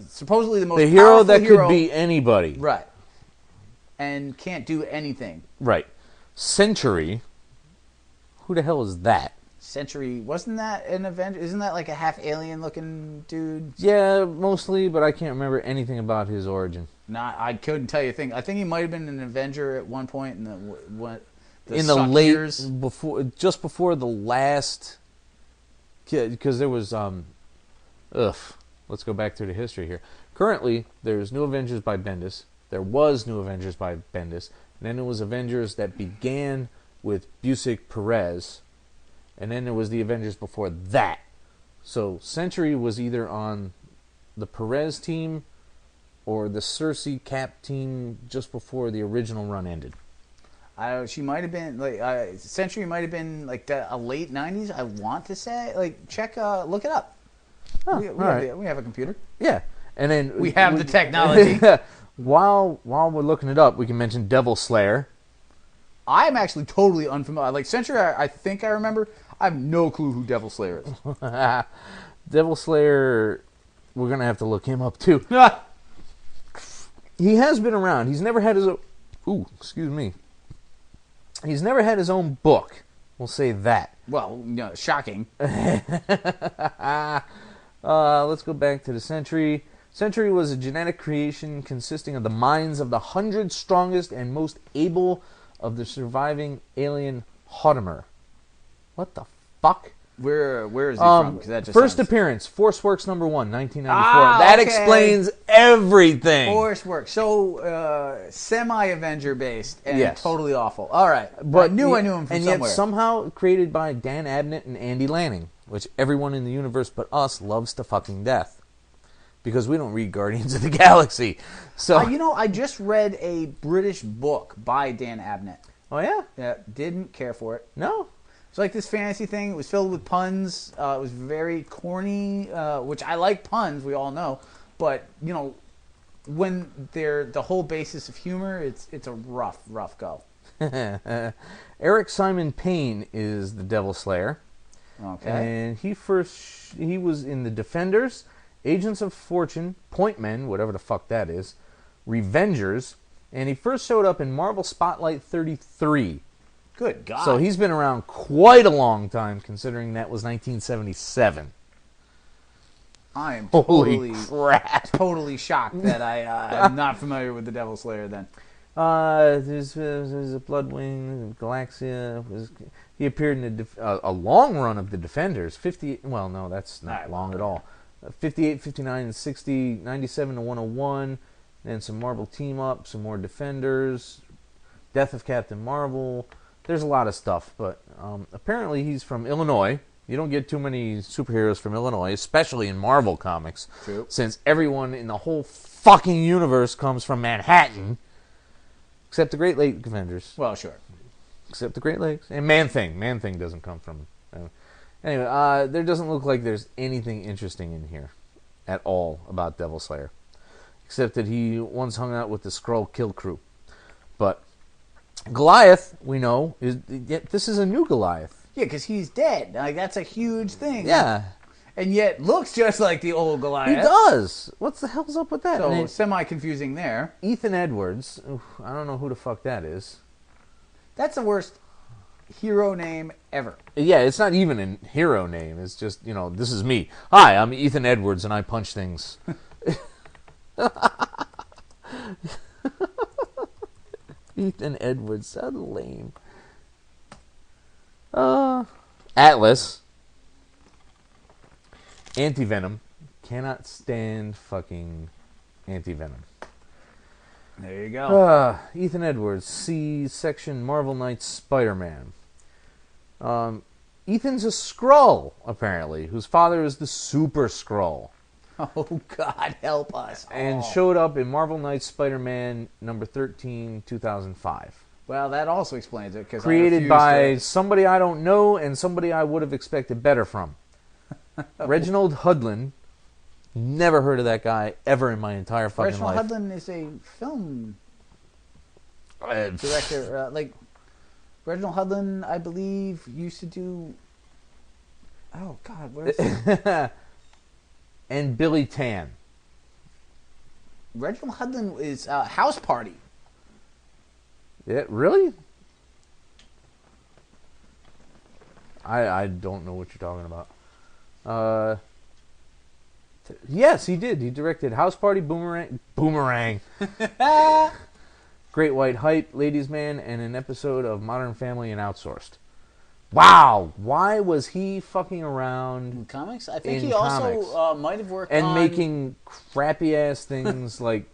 E: Supposedly the most
D: The hero
E: powerful
D: that
E: hero.
D: could be anybody.
E: Right. And can't do anything.
D: Right. Sentry. Who the hell is that?
E: Sentry, wasn't that an Avenger? Isn't that like a half alien looking dude?
D: Yeah, mostly, but I can't remember anything about his origin.
E: I couldn't tell you a thing. I think he might have been an Avenger at one point in
D: the late years. Just before the last, because there was let's go back through the history here. Currently, there's New Avengers by Bendis. There was New Avengers by Bendis, and then it was Avengers that began with Busiek Perez, and then there was the Avengers before that. So Sentry was either on the Perez team or the Cersei Cap team just before the original run ended.
E: She might have been Sentry might have been a late '90s. I want to say check look it up.
D: Oh,
E: we have a computer.
D: Yeah, and then
E: we have the technology.
D: While we're looking it up, we can mention Devil Slayer.
E: I'm actually totally unfamiliar. Sentry, I think I remember. I have no clue who Devil Slayer is.
D: Devil Slayer, we're going to have to look him up too. he has been around. He's never had his own... Ooh, excuse me. He's never had his own book. We'll say that.
E: Well, no, shocking.
D: Let's go back to the Sentry. Sentry was a genetic creation consisting of the minds of the 100 strongest and most able of the surviving alien Hodmer. What the fuck?
E: Where is he from? 'Cause that just
D: First
E: sounds...
D: appearance, Force Works number 1, 1994.
E: Ah,
D: that
E: okay.
D: explains everything.
E: Force Works. So, semi-Avenger based and
D: Yes.
E: totally awful. All right.
D: But
E: I knew him from
D: and
E: somewhere.
D: yet somehow created by Dan Abnett and Andy Lanning, which everyone in the universe but us loves to fucking death. Because we don't read Guardians of the Galaxy. So
E: I just read a British book by Dan Abnett.
D: Oh, yeah?
E: Yeah, didn't care for it.
D: No?
E: It's like this fantasy thing. It was filled with puns. It was very corny, which I like puns, we all know. But, when they're the whole basis of humor, it's a rough go.
D: Eric Simon Payne is the Devil Slayer.
E: Okay.
D: And he was in the Defenders, Agents of Fortune, Point Men, whatever the fuck that is, Revengers, and he first showed up in Marvel Spotlight 33.
E: Good God.
D: So he's been around quite a long time, considering that was 1977.
E: I am
D: Holy crap.
E: totally shocked that I'm not familiar with the Devil Slayer then.
D: There's a Bloodwing, Galaxia. He appeared in a long run of the Defenders. 50. Well, no, that's not long at all. 58, 59, and 60, 97 to 101. Then some Marvel team up, some more Defenders, Death of Captain Marvel. There's a lot of stuff, but apparently he's from Illinois. You don't get too many superheroes from Illinois, especially in Marvel comics.
E: True.
D: Since everyone in the whole fucking universe comes from Manhattan. Except the Great Lakes Avengers.
E: Well, sure.
D: Except the Great Lakes. And Man-Thing. Man-Thing doesn't come from... Anyway, there doesn't look like there's anything interesting in here at all about Devil Slayer. Except that he once hung out with the Skrull kill crew. But Goliath, we know, this is a new Goliath.
E: Yeah, because he's dead. Like, that's a huge thing.
D: Yeah.
E: And yet looks just like the old Goliath.
D: He does. What the hell's up with that?
E: So, semi-confusing there.
D: Ethan Edwards. I don't know who the fuck that is.
E: That's the worst hero name ever.
D: Yeah, it's not even a hero name. It's just, this is me. Hi, I'm Ethan Edwards, and I punch things. Ethan Edwards, so lame. Atlas. Anti-Venom. Cannot stand fucking Anti-Venom.
E: There you go.
D: Ethan Edwards, C-Section Marvel Knights Spider-Man. Ethan's a Skrull, apparently, whose father is the Super Skrull.
E: Oh, God, help us.
D: And showed up in Marvel Knights Spider-Man number 13, 2005.
E: Well, that also explains it.
D: Created by somebody I don't know and somebody I would have expected better from. Reginald Hudlin. Never heard of that guy ever in my entire fucking life.
E: Reginald Hudlin is a film director. Reginald Hudlin, I believe, used to do... Oh, God, what is it?
D: And Billy Tan.
E: Reginald Hudlin is House Party.
D: Yeah, really? I don't know what you're talking about. Yes, he did. He directed House Party, Boomerang, Great White Hype, Ladies Man, and an episode of Modern Family and Outsourced. Wow, why was he fucking around
E: in comics? I think
D: in
E: he also might have worked
D: and
E: on...
D: making crappy ass things like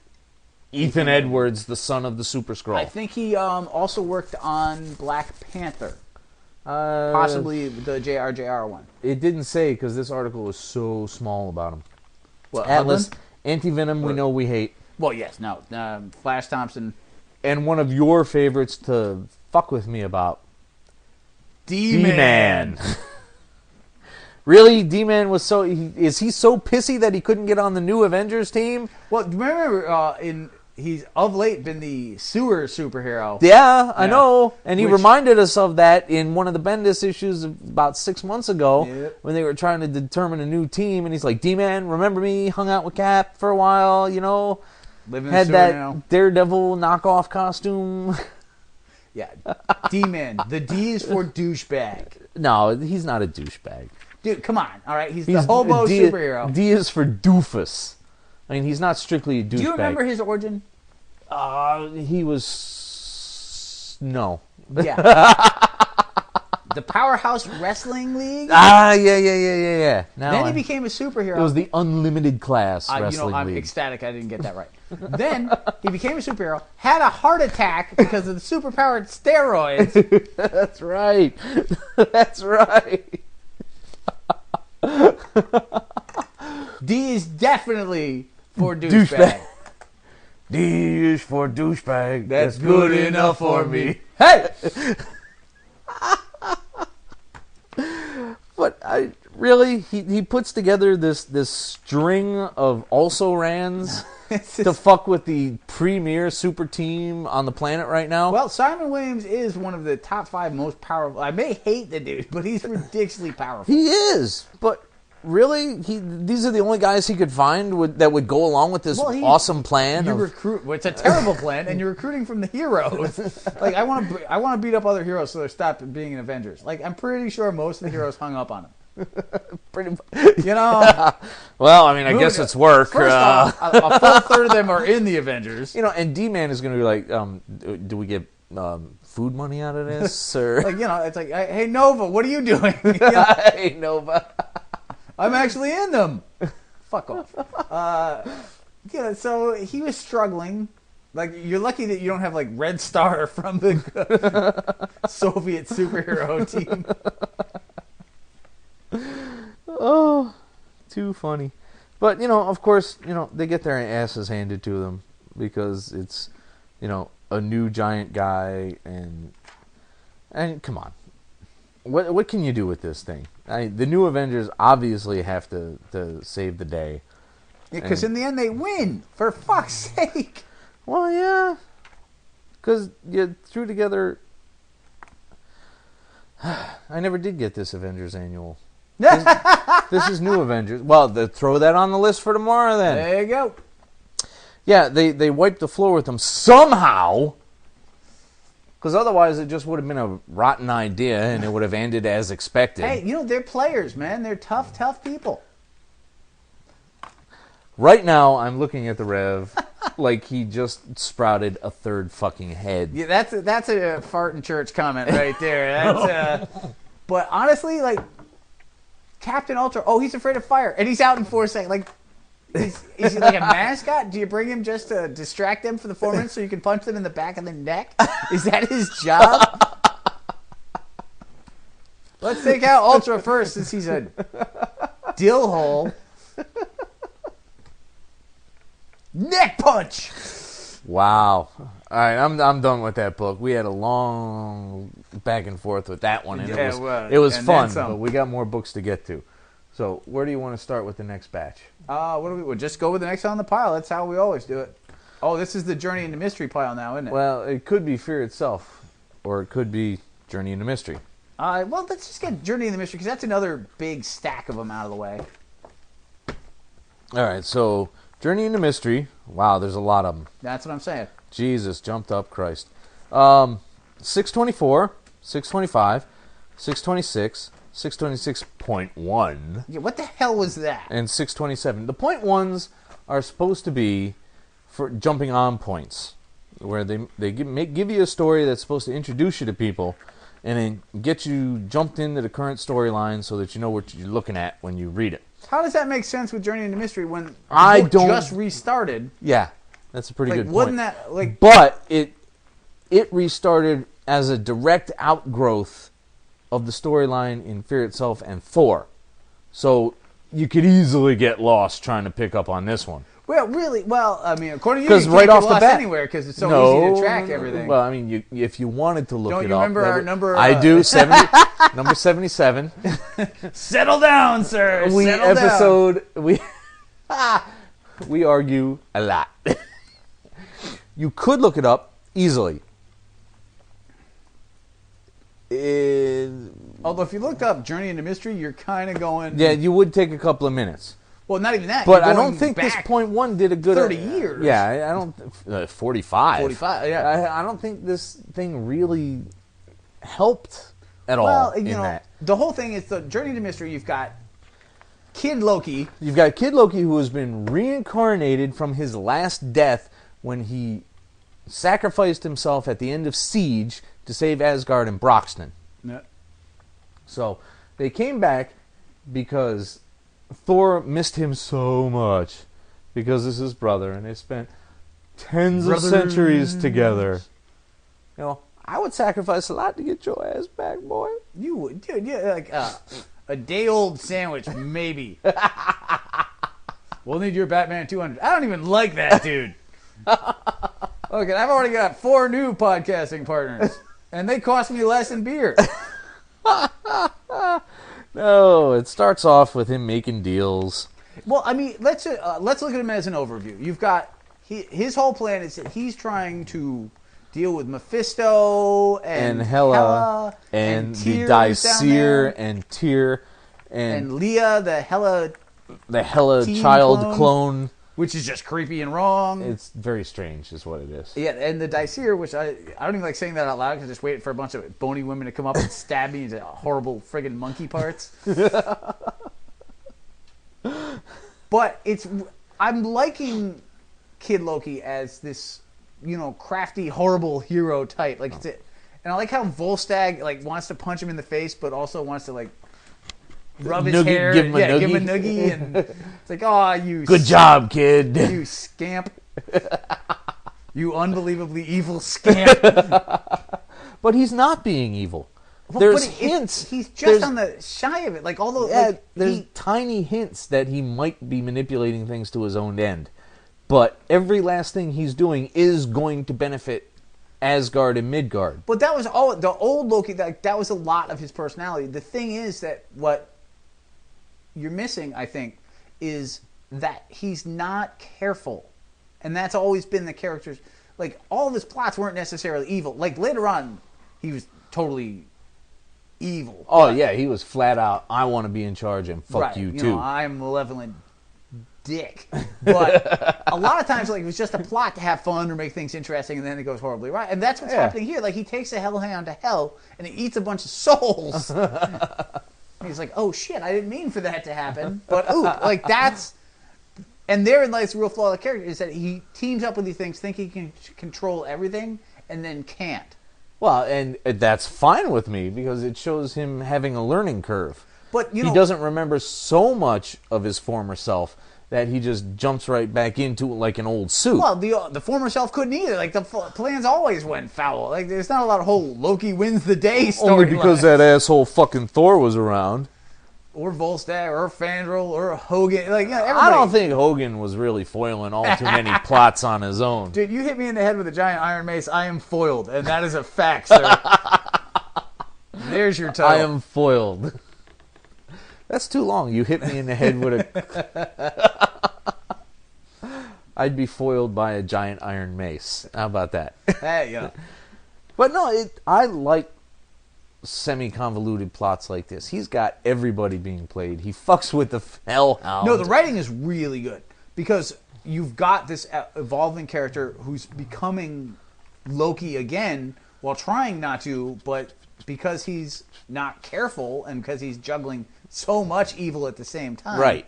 D: Ethan Edwards, the son of the Super Skrull.
E: I think he also worked on Black Panther. Possibly the JRJR one.
D: It didn't say because this article was so small about him.
E: What,
D: Atlas,
E: Hudlin?
D: Anti-Venom, we know we hate.
E: Well, yes, no. Flash Thompson.
D: And one of your favorites to fuck with me about. D-Man. Really? D-Man was so... Is he so pissy that he couldn't get on the new Avengers team?
E: Well, remember, he's of late been the sewer superhero.
D: Yeah, I know. And he reminded us of that in one of the Bendis issues about 6 months ago when they were trying to determine a new team. And he's like, D-Man, remember me? Hung out with Cap for a while,
E: Living in
D: Had
E: the sewer
D: that
E: now.
D: Daredevil knockoff costume.
E: Yeah, D-Man. The D is for douchebag.
D: No, he's not a douchebag.
E: Dude, come on. All right, he's the hobo superhero.
D: D is for doofus. I mean, he's not strictly a douchebag.
E: Do you remember his origin?
D: He was... No.
E: Yeah. The Powerhouse Wrestling League?
D: Yeah. Now
E: Then he became a superhero.
D: It was the Unlimited Class Wrestling
E: I'm
D: League.
E: ecstatic I didn't get that right. Then he became a superhero, had a heart attack because of the superpowered steroids.
D: That's right. That's right.
E: D is definitely for douchebag.
D: D is for douchebag.
E: That's good enough for me.
D: Hey! But he puts together this string of also-rans to fuck with the premier super team on the planet right now.
E: Well, Simon Williams is one of the top 5 most powerful. I may hate the dude, but he's ridiculously powerful.
D: He is, but really, these are the only guys he could find that would go along with this awesome plan.
E: Well, it's a terrible plan, and you're recruiting from the heroes. Like I want to beat up other heroes so they stop being in Avengers. Like I'm pretty sure most of the heroes hung up on him.
D: Pretty much.
E: You know.
D: Well, I mean, I guess it's work.
E: First off, a full third of them are in the Avengers.
D: You know, and D-Man is going to be like, do we get food money out of this? Or
E: like, you know, it's like, hey Nova, what are you doing? You know?
D: Hey Nova,
E: I'm actually in them. Fuck off. You know, so he was struggling. Like, you're lucky that you don't have like Red Star from the Soviet superhero team.
D: Oh, too funny. But, you know, of course, you know, they get their asses handed to them because it's, you know, a new giant guy and come on. What can you do with this thing? The new Avengers obviously have to save the day.
E: Yeah, because in the end they win, for fuck's sake.
D: Well, yeah. Because you threw together... I never did get this Avengers annual. This is new Avengers. Well, throw that on the list for tomorrow then.
E: There you go.
D: Yeah, they wiped the floor with them somehow. Because otherwise it just would have been a rotten idea and it would have ended as expected.
E: Hey, you know, they're players, man. They're tough people.
D: Right now, I'm looking at the Rev like he just sprouted a third fucking head.
E: Yeah, that's a fart in church comment right there. That's but honestly, like, Captain Ultra, he's afraid of fire, and he's out in 4 seconds. Like, is he like a mascot? Do you bring him just to distract them for the 4 minutes so you can punch them in the back of the neck? Is that his job? Let's take out Ultra first, since he's a dill hole. Neck punch!
D: Wow. All right, I'm done with that book. We had a long back and forth with that one, and it was fun, but we got more books to get to. So where do you want to start with the next batch?
E: We'll just go with the next on the pile. That's how we always do it. Oh, this is the Journey into Mystery pile now, isn't it?
D: Well, it could be Fear itself, or it could be Journey into Mystery.
E: Well, let's just get Journey into Mystery, because that's another big stack of them out of the way.
D: All right, so Journey into Mystery. Wow, there's a lot of them.
E: That's what I'm saying.
D: Jesus, jumped up Christ. 624, 625, 626, 626.1.
E: Yeah, what the hell was that?
D: And 627. The point ones are supposed to be for jumping on points, where they give you a story that's supposed to introduce you to people, and then get you jumped into the current storyline so that you know what you're looking at when you read it.
E: How does that make sense with Journey into Mystery when the book just restarted?
D: Yeah, that's a pretty good point.
E: Wouldn't that
D: But it restarted as a direct outgrowth of the storyline in Fear itself and 4. So you could easily get lost trying to pick up on this one.
E: Well, really? Well, I mean, according to you, you
D: right
E: can't
D: off
E: get
D: the
E: lost
D: bat,
E: anywhere because it's so easy to track everything.
D: Well, I mean, if you wanted to look
E: Don't
D: it
E: you
D: up,
E: remember our number?
D: I do. Number 77.
E: Settle down, sir.
D: We argue a lot. You could look it up easily.
E: Although if you looked up Journey into Mystery, you're kind of going...
D: Yeah, you would take a couple of minutes.
E: Well, not even that.
D: But
E: You're
D: I don't
E: going
D: think this
E: back
D: point one did a good
E: 30 years.
D: Yeah, I don't. 45.
E: 45, yeah.
D: I don't think this thing really helped at
E: Well,
D: all in that.
E: the whole thing is the Journey to Mystery. You've got Kid Loki.
D: You've got Kid Loki, who has been reincarnated from his last death when he sacrificed himself at the end of Siege to save Asgard and Broxton.
E: Yeah.
D: So they came back because Thor missed him so much because this is his brother, and they spent tens of centuries together. You know, I would sacrifice a lot to get your ass back, boy.
E: You would, dude. Yeah, like a day-old sandwich, maybe. We'll need your Batman 200. I don't even like that, dude. Okay, I've already got 4 new podcasting partners, and they cost me less than beer.
D: No, it starts off with him making deals.
E: Well, I mean, let's look at him as an overview. You've got his whole plan is that he's trying to deal with Mephisto and
D: Hela and the Daisir and Tyr
E: and Leah, the Hela teen
D: child clone.
E: Which is just creepy and wrong.
D: It's very strange, is what it is.
E: Yeah, and the Daisir, which I don't even like saying that out loud because I just waited for a bunch of bony women to come up and stab me into horrible friggin' monkey parts. But I'm liking Kid Loki as this, crafty, horrible hero type. Like and I like how Volstagg wants to punch him in the face, but also wants to rub his hair,
D: give him a
E: noogie, and it's like, oh, you
D: good job, kid,
E: you scamp, you unbelievably evil scamp.
D: But he's not being evil.
E: Well,
D: there's
E: but
D: hints.
E: He's just on the shy of it.
D: There's tiny hints that he might be manipulating things to his own end. But every last thing he's doing is going to benefit Asgard and Midgard.
E: But that was all the old Loki. That was a lot of his personality. The thing is that what you're missing, I think, is that he's not careful, and that's always been the character's. All of his plots weren't necessarily evil. Later on, he was totally evil.
D: Oh yeah, he was flat out. I want to be in charge and fuck you too.
E: I'm a malevolent dick. But a lot of times, it was just a plot to have fun or make things interesting, and then it goes horribly right. And that's what's happening here. He takes a hellhound to hell, and he eats a bunch of souls. He's like, oh shit, I didn't mean for that to happen. But that's... And therein lies the real flaw of the character, is that he teams up with these things, think he can control everything, and then can't.
D: Well, and that's fine with me, because it shows him having a learning curve.
E: But,
D: he doesn't remember so much of his former self that he just jumps right back into it like an old suit.
E: Well, the former self couldn't either. The plans always went foul. There's not a lot of whole Loki wins the day story.
D: Only because that asshole fucking Thor was around.
E: Or Volstagg, or Fandral, or Hogan. Everybody.
D: I don't think Hogan was really foiling all too many plots on his own.
E: Dude, you hit me in the head with a giant iron mace. I am foiled, and that is a fact, sir. There's your title.
D: I am foiled. That's too long. You hit me in the head with a... I'd be foiled by a giant iron mace. How about that?
E: Hey,
D: But no, I like semi-convoluted plots like this. He's got everybody being played. He fucks with the hellhound.
E: No, the writing is really good. Because you've got this evolving character who's becoming Loki again while trying not to, but because he's not careful and because he's juggling so much evil at the same time.
D: Right.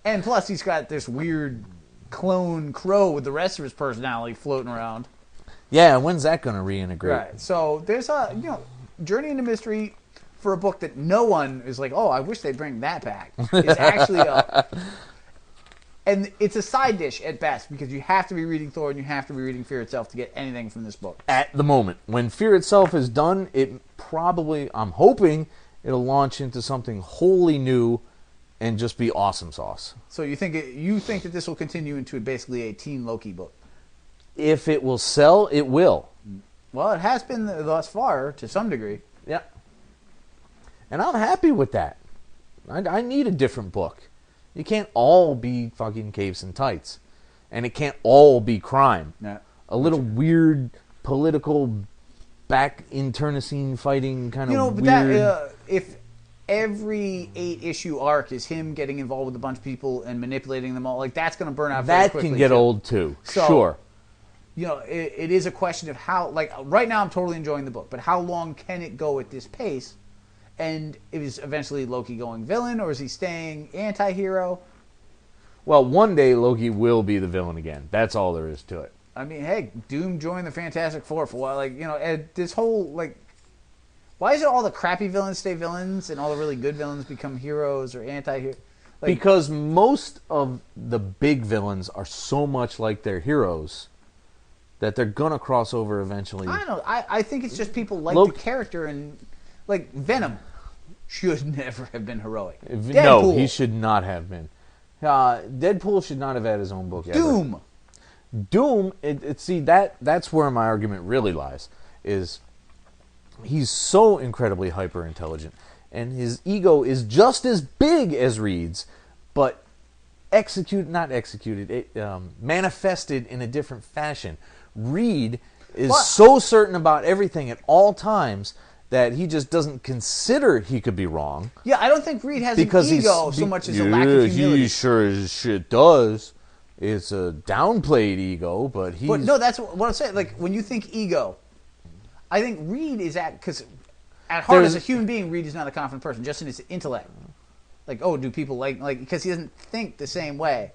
E: And plus he's got this weird clone crow with the rest of his personality floating around.
D: Yeah, when's that going to reintegrate?
E: Right. So there's a, Journey into Mystery for a book that no one is like, oh, I wish they'd bring that back. It's actually and it's a side dish at best, because you have to be reading Thor and you have to be reading Fear Itself to get anything from this book.
D: At the moment. When Fear Itself is done, I'm hoping it'll launch into something wholly new and just be awesome sauce.
E: So you think that this will continue into basically a teen Loki book?
D: If it will sell, it will.
E: Well, it has been thus far to some degree.
D: Yeah. And I'm happy with that. I need a different book. You can't all be fucking capes and tights. And it can't all be crime.
E: No.
D: A little weird political back internecine fighting kind of
E: but
D: weird.
E: that, every 8-issue arc is him getting involved with a bunch of people and manipulating them all. Like, that's going to burn out very quickly.
D: That can get old, too.
E: So,
D: sure.
E: You know, it is a question of how, like, right now I'm totally enjoying the book, but how long can it go at this pace? And is eventually Loki going villain, or is he staying anti-hero?
D: Well, one day Loki will be the villain again. That's all there is to it.
E: I mean, hey, Doom joined the Fantastic Four for a while. Like, you know, this whole, like, why is it all the crappy villains stay villains and all the really good villains become heroes or anti-heroes? Like,
D: because most of the big villains are so much like their heroes that they're going to cross over eventually.
E: I don't know. I think it's just people like the character, and, like, Venom should never have been heroic.
D: No, he should not have been. Deadpool should not have had his own book ever. Doom, see, that's where my argument really lies, is he's so incredibly hyper-intelligent, and his ego is just as big as Reed's, but manifested in a different fashion. Reed is so certain about everything at all times that he just doesn't consider he could be wrong.
E: Yeah, I don't think Reed has an ego so much as a lack of humility.
D: He sure as shit does. It's a downplayed ego, but he's...
E: But no, that's what I'm saying. Like, when you think ego, I think Reed is because at heart, as a human being, Reed is not a confident person, just in his intellect. Like, oh, do people like, because he doesn't think the same way.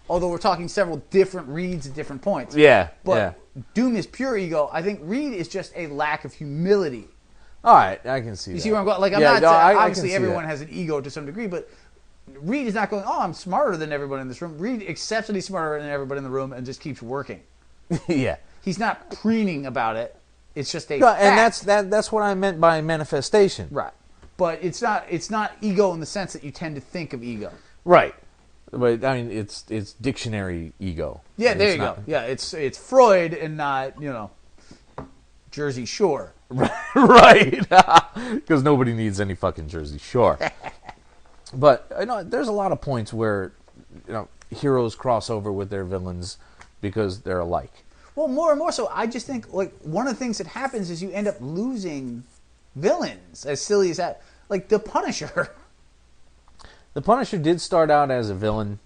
E: Although we're talking several different Reeds at different points.
D: Yeah,
E: But Doom is pure ego. I think Reed is just a lack of humility.
D: All right, I can see that.
E: You see where I'm going? Like, I'm not saying, obviously everyone has an ego to some degree, but Reed is not going, oh, I'm smarter than everybody in this room. Reed accepts that he's smarter than everybody in the room and just keeps working.
D: Yeah.
E: He's not preening about it. It's just a
D: fact.
E: And
D: that's what I meant by manifestation.
E: Right. But it's not ego in the sense that you tend to think of ego.
D: Right. But I mean, it's dictionary ego.
E: Yeah, there you go. Yeah, it's Freud and not, Jersey Shore.
D: Right. Because nobody needs any fucking Jersey Shore. But there's a lot of points where heroes cross over with their villains because they're alike.
E: Well, more and more so, I just think like one of the things that happens is you end up losing villains. As silly as that, like the Punisher.
D: The Punisher did start out as a villain.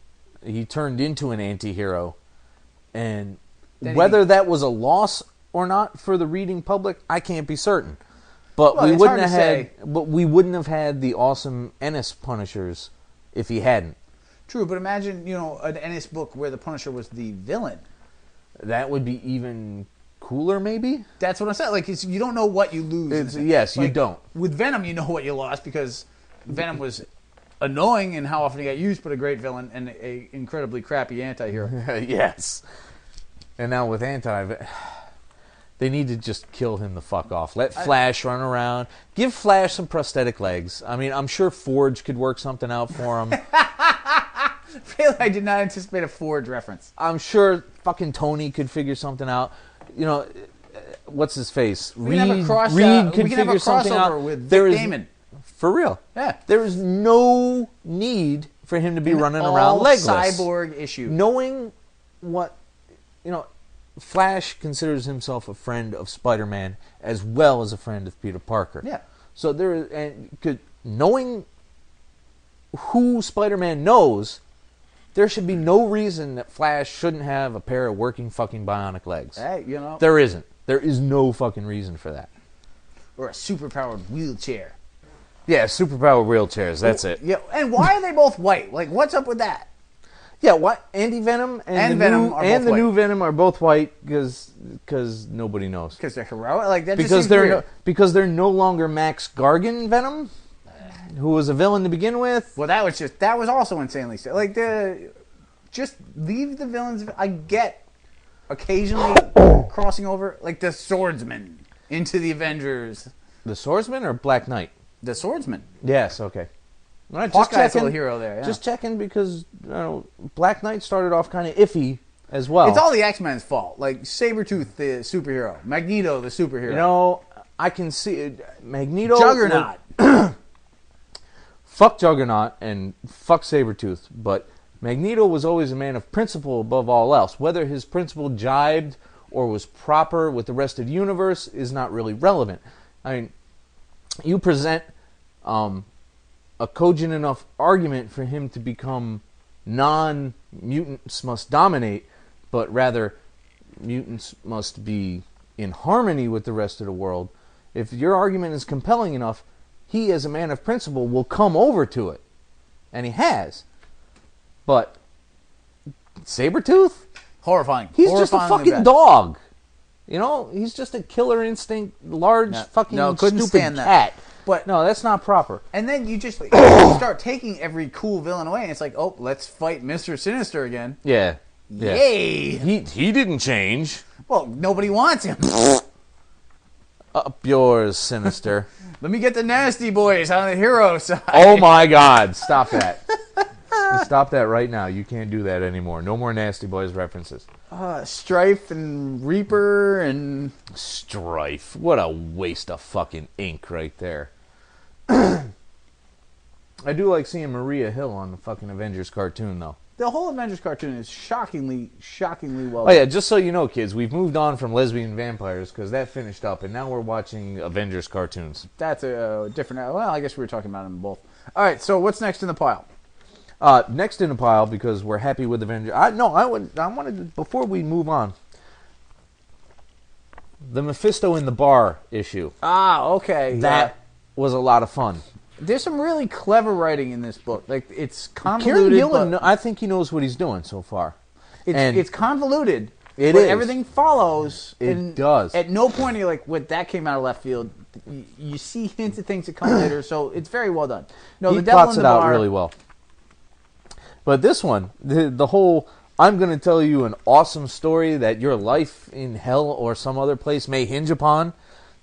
D: He turned into an anti-hero, and whether that was a loss or not for the reading public, I can't be certain. But we wouldn't have had the awesome Ennis Punishers if he hadn't.
E: True, but imagine an Ennis book where the Punisher was the villain.
D: That would be even cooler, maybe.
E: That's what I'm saying. Like you don't know what you lose.
D: Yes, you don't.
E: With Venom, you know what you lost because Venom was annoying in how often he got used, but a great villain and a incredibly crappy anti-hero.
D: Yes. And now with they need to just kill him the fuck off. Let Flash run around. Give Flash some prosthetic legs. I mean, I'm sure Forge could work something out for him.
E: Really, I did not anticipate a Forge reference.
D: I'm sure fucking Tony could figure something out. What's his face?
E: Reed
D: could figure something out
E: with Damon.
D: For real.
E: Yeah.
D: There is no need for him to be running around legless.
E: Cyborg issue.
D: Knowing what, Flash considers himself a friend of Spider-Man as well as a friend of Peter Parker.
E: Yeah.
D: So knowing who Spider-Man knows, there should be no reason that Flash shouldn't have a pair of working fucking bionic legs.
E: Hey,
D: There isn't. There is no fucking reason for that.
E: Or a superpowered wheelchair.
D: Yeah, superpowered wheelchairs. That's it.
E: Yeah, and why are they both white? Like, what's up with that?
D: Yeah, what? Anti-Venom and the new Venom are both white because nobody knows.
E: Because they're heroic? Like, that
D: because
E: just seems weird.
D: Because they're no longer Max Gargan Venom, who was a villain to begin with.
E: Well, that was also insanely silly. Like, just leave the villains. I get occasionally crossing over, like the Swordsman into the Avengers.
D: The Swordsman or Black Knight?
E: The Swordsman.
D: Yes, okay. All right,
E: Hawkeye's a little hero there, yeah.
D: Just checking because Black Knight started off kind of iffy as well.
E: It's all the X-Men's fault. Like, Sabretooth, the superhero. Magneto, the superhero.
D: I can see it. Magneto...
E: Juggernaut.
D: Fuck Juggernaut and fuck Sabretooth, but Magneto was always a man of principle above all else. Whether his principle jibed or was proper with the rest of the universe is not really relevant. I mean, you present a cogent enough argument for him to become non-mutants must dominate, but rather mutants must be in harmony with the rest of the world. If your argument is compelling enough, he, as a man of principle, will come over to it. And he has. But Sabretooth?
E: Horrifying.
D: He's just a
E: Horrifyingly
D: fucking
E: bad.
D: dog. You know, he's just a killer instinct, large fucking
E: couldn't
D: stupid
E: stand that.
D: cat.
E: But
D: no, that's not proper.
E: And then you just you start taking every cool villain away, and it's like, oh, let's fight Mr. Sinister again.
D: Yeah.
E: Yay!
D: He didn't change.
E: Well, nobody wants him.
D: Up yours, Sinister.
E: Let me get the nasty boys on the hero side.
D: Oh my God! Stop that. Stop that right now. You can't do that anymore. No more Nasty Boys references.
E: Strife and Reaper and...
D: Strife. What a waste of fucking ink right there. I do like seeing Maria Hill on the fucking Avengers cartoon, though.
E: The whole Avengers cartoon is shockingly well
D: done. Oh, yeah, just so you know, kids, we've moved on from lesbian vampires, because that finished up, and now we're watching Avengers cartoons.
E: That's a different... Well, I guess we were talking about them both. All right, so what's next in the pile?
D: Next in the pile, because we're happy with Avengers... I wanted to, before we move on, the Mephisto in the bar issue.
E: Ah, okay.
D: That was a lot of fun.
E: There's some really clever writing in this book. Like, it's
D: Kieran
E: convoluted.
D: Gillen, I think he knows what he's doing so far.
E: It's convoluted.
D: It
E: but
D: is.
E: Everything follows.
D: It does.
E: At no point are you like, "What? That came out of left field." You see hints of things that come later, so it's very well done. No,
D: he
E: the Devil
D: plots
E: in
D: it
E: the
D: out
E: Bar,
D: really well. But this one, the whole, I'm going to tell you an awesome story that your life in hell or some other place may hinge upon,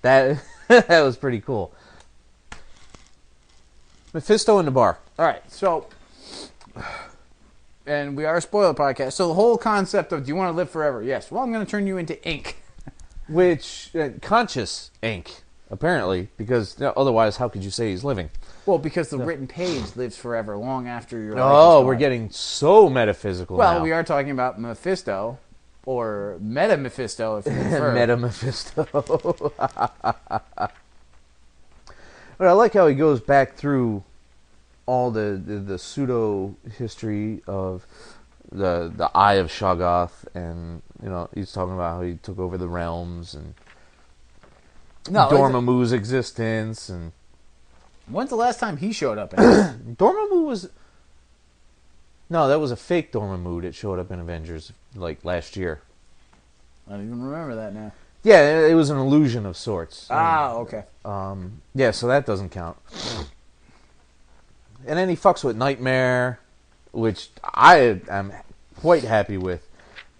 D: that that was pretty cool. Mephisto in the bar.
E: All right, so, and we are a spoiler podcast. So the whole concept of, do you want to live forever? Yes. Well, I'm going to turn you into ink.
D: Which, conscious ink, apparently, because otherwise how could you say he's living?
E: Well, because the written page lives forever, long after your life is
D: Oh,
E: gone.
D: we're getting so metaphysical now.
E: Well, we are talking about Mephisto, or Meta Mephisto, if you prefer.
D: Meta Mephisto. But I like how he goes back through all the pseudo history of the Eye of Shoggoth, and he's talking about how he took over the realms and Dormammu's existence. And
E: when's the last time he showed up? In
D: Dormammu was that was a fake Dormammu that showed up in Avengers like last year.
E: I don't even remember that now.
D: Yeah, it was an illusion of sorts.
E: Okay.
D: Yeah, so that doesn't count. And then he fucks with Nightmare, which I am quite happy with,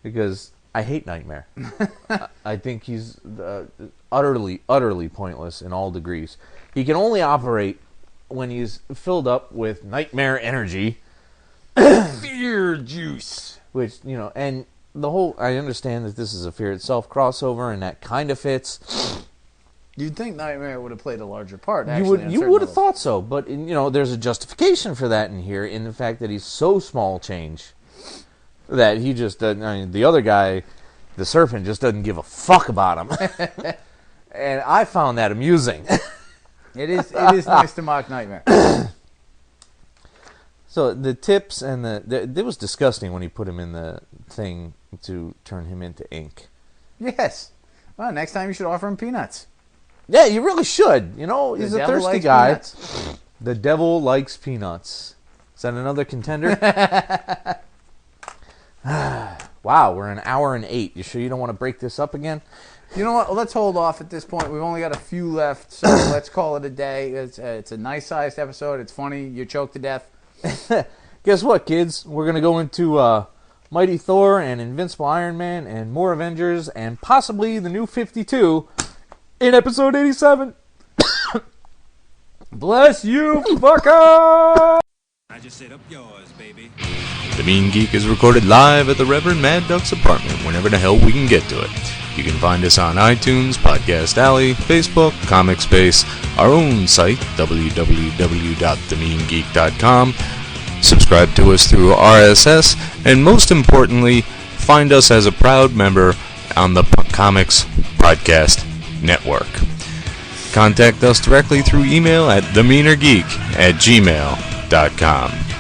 D: because I hate Nightmare. I think he's utterly pointless in all degrees. He can only operate when he's filled up with Nightmare energy.
E: Fear juice.
D: Which, and the whole, I understand that this is a Fear Itself crossover, and that kind of fits.
E: You'd think Nightmare would have played a larger part.
D: You would have thought so, but there's a justification for that in here, in the fact that he's so small change that he just doesn't. The other guy, the Serpent, just doesn't give a fuck about him, and I found that amusing.
E: It is nice to mock Nightmare.
D: So the tips and it was disgusting when he put him in the thing to turn him into ink.
E: Yes. Well, next time you should offer him peanuts.
D: Yeah, you really should. He's a thirsty guy.
E: Peanuts.
D: The devil likes peanuts. Is that another contender? Wow, we're an hour and 8. You sure you don't want to break this up again?
E: You know what? Let's hold off at this point. We've only got a few left, so let's call it a day. It's a nice-sized episode. It's funny. You choked to death.
D: Guess what, kids? We're going to go into Mighty Thor and Invincible Iron Man and more Avengers and possibly the new 52 in episode 87. Bless you, fucker!
C: I just said up yours, baby.
F: The Mean Geek is recorded live at the Reverend Mad Duck's apartment whenever the hell we can get to it. You can find us on iTunes, Podcast Alley, Facebook, Comic Space, our own site, www.themeangeek.com. Subscribe to us through RSS, and most importantly, find us as a proud member on the Comics Podcast Network. contact us directly through email at themeanergeek@gmail.com.